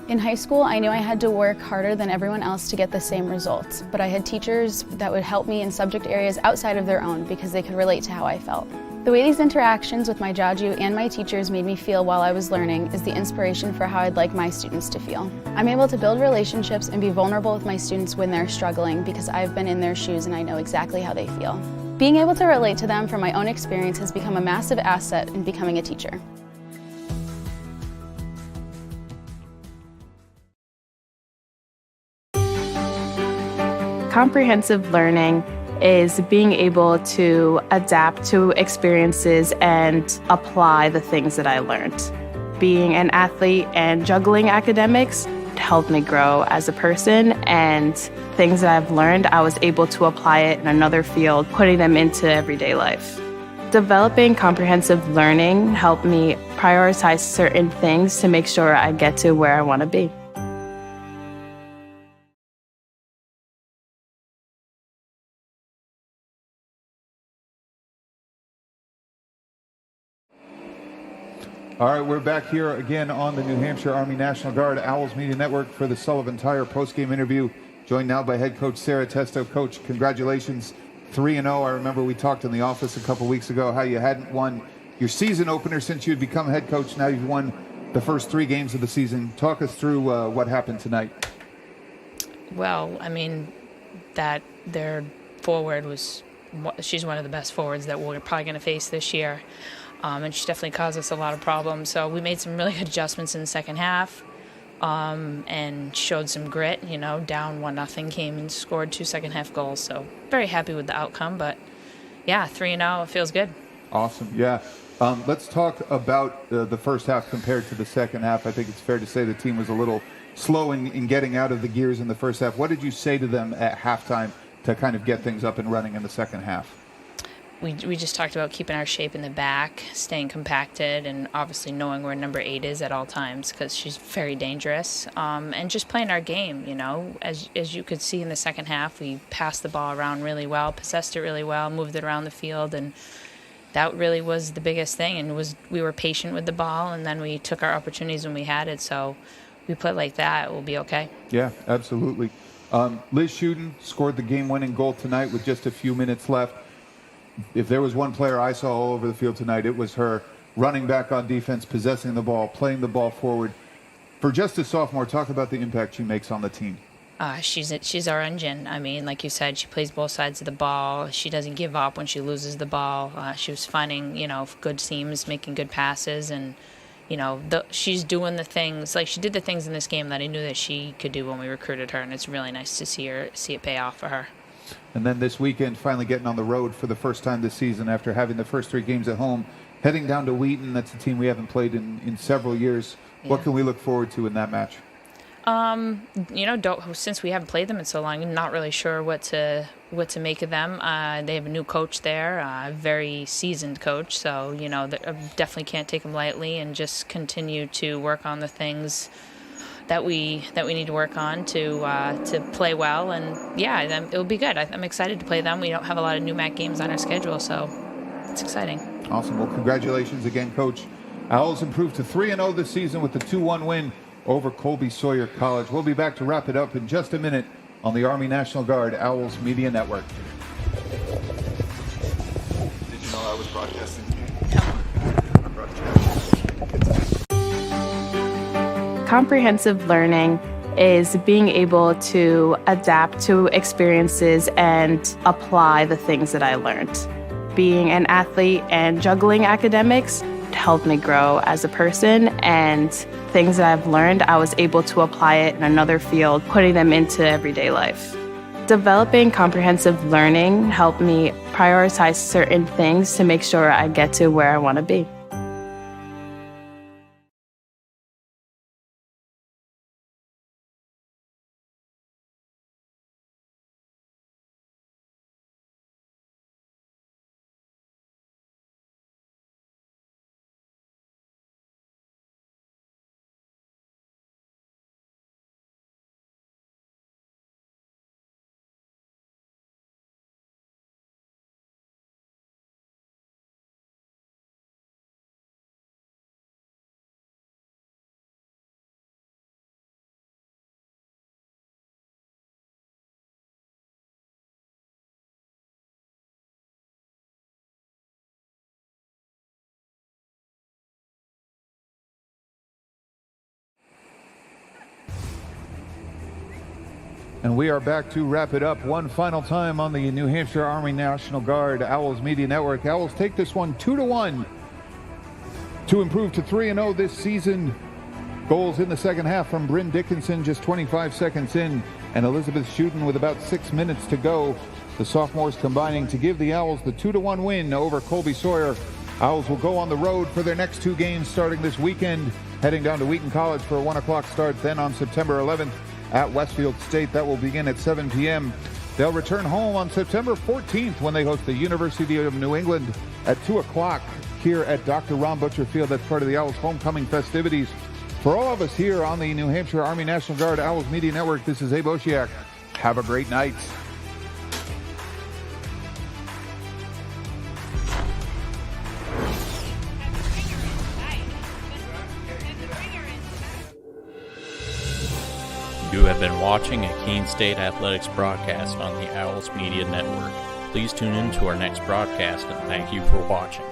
Speaker 8: In high school, I knew I had to work harder than everyone else to get the same results, but I had teachers that would help me in subject areas outside of their own because they could relate to how I felt. The way these interactions with my Jaju and my teachers made me feel while I was learning is the inspiration for how I'd like my students to feel. I'm able to build relationships and be vulnerable with my students when they're struggling because I've been in their shoes and I know exactly how they feel. Being able to relate to them from my own experience has become a massive asset in becoming a teacher.
Speaker 4: Comprehensive learning is being able to adapt to experiences and apply the things that I learned. Being an athlete and juggling academics helped me grow as a person, and things that I've learned, I was able to apply it in another field, putting them into everyday life. Developing comprehensive learning helped me prioritize certain things to make sure I get to where I want to be.
Speaker 5: All right, we're back here again on the New Hampshire Army National Guard Owls Media Network for the Sullivan Tire post-game interview, joined now by head coach Sarah Testo. Coach, congratulations, 3-0. I remember we talked in the office a couple weeks ago how you hadn't won your season opener since you had become head coach. Now you've won the first 3 games of the season. Talk us through what happened tonight.
Speaker 7: Well, I mean, that their forward was, she's one of the best forwards that we're probably going to face this year. And she definitely caused us a lot of problems. So we made some really good adjustments in the second half and showed some grit. You know, down 1-0, came and scored 2 second-half goals. So very happy with the outcome. But, yeah, 3-0, it feels good.
Speaker 5: Awesome, yeah. Let's talk about the first half compared to the second half. I think it's fair to say the team was a little slow in getting out of the gears in the first half. What did you say to them at halftime to kind of get things up and running in the second half?
Speaker 7: We just talked about keeping our shape in the back, staying compacted, and obviously knowing where number 8 is at all times because she's very dangerous, and just playing our game, you know. As you could see in the second half, we passed the ball around really well, possessed it really well, moved it around the field, and that really was the biggest thing. And we were patient with the ball, and then we took our opportunities when we had it. So we play like that, we'll be okay.
Speaker 5: Yeah, absolutely. Liz Shuden scored the game-winning goal tonight with just a few minutes left. If there was one player I saw all over the field tonight, it was her running back on defense, possessing the ball, playing the ball forward. For just a sophomore, talk about the impact she makes on the team.
Speaker 7: She's our engine. I mean, like you said, she plays both sides of the ball. She doesn't give up when she loses the ball. She was finding, good seams, making good passes, and, she's doing the things, like she did the things in this game that I knew that she could do when we recruited her, and it's really nice to see it pay off for her.
Speaker 5: And then this weekend, finally getting on the road for the first time this season after having the first 3 games at home, heading down to Wheaton. That's a team we haven't played in several years. Yeah. What can we look forward to in that match? Since we haven't played them in so long, I'm not really sure what to make of them. They have a new coach there, a very seasoned coach. So, definitely can't take them lightly and just continue to work on the things that we need to work on to play well, and yeah, it'll be good. I'm excited to play them. We don't have a lot of new MAC games on our schedule, so it's exciting. Awesome. Well, congratulations again, Coach. Owls improved to 3-0 this season with the 2-1 win over Colby-Sawyer College. We'll be back to wrap it up in just a minute on the Army National Guard Owls Media Network. Did you know I was broadcasting?
Speaker 4: Comprehensive learning is being able to adapt to experiences and apply the things that I learned. Being an athlete and juggling academics helped me grow as a person, and things that I've learned, I was able to apply it in another field, putting them into everyday life. Developing comprehensive learning helped me prioritize certain things to make sure I get to where I want to be.
Speaker 5: And we are back to wrap it up one final time on the New Hampshire Army National Guard Owls Media Network. Owls take this one 2-1 to improve to 3-0 this season. Goals in the second half from Bryn Dickinson just 25 seconds in, and Elizabeth Shooten with about 6 minutes to go. The sophomores combining to give the Owls the 2-1 win over Colby-Sawyer. Owls will go on the road for their next 2 games starting this weekend, heading down to Wheaton College for a 1 o'clock start, then on September 11th at Westfield State. That will begin at 7 p.m. They'll return home on September 14th when they host the University of New England at 2 o'clock here at Dr. Ron Butcher Field. That's part of the Owls homecoming festivities. For all of us here on the New Hampshire Army National Guard Owls Media Network, this is Abe Oshiak. Have a great night.
Speaker 9: You have been watching a Keene State Athletics broadcast on the Owls Media Network. Please tune in to our next broadcast, and thank you for watching.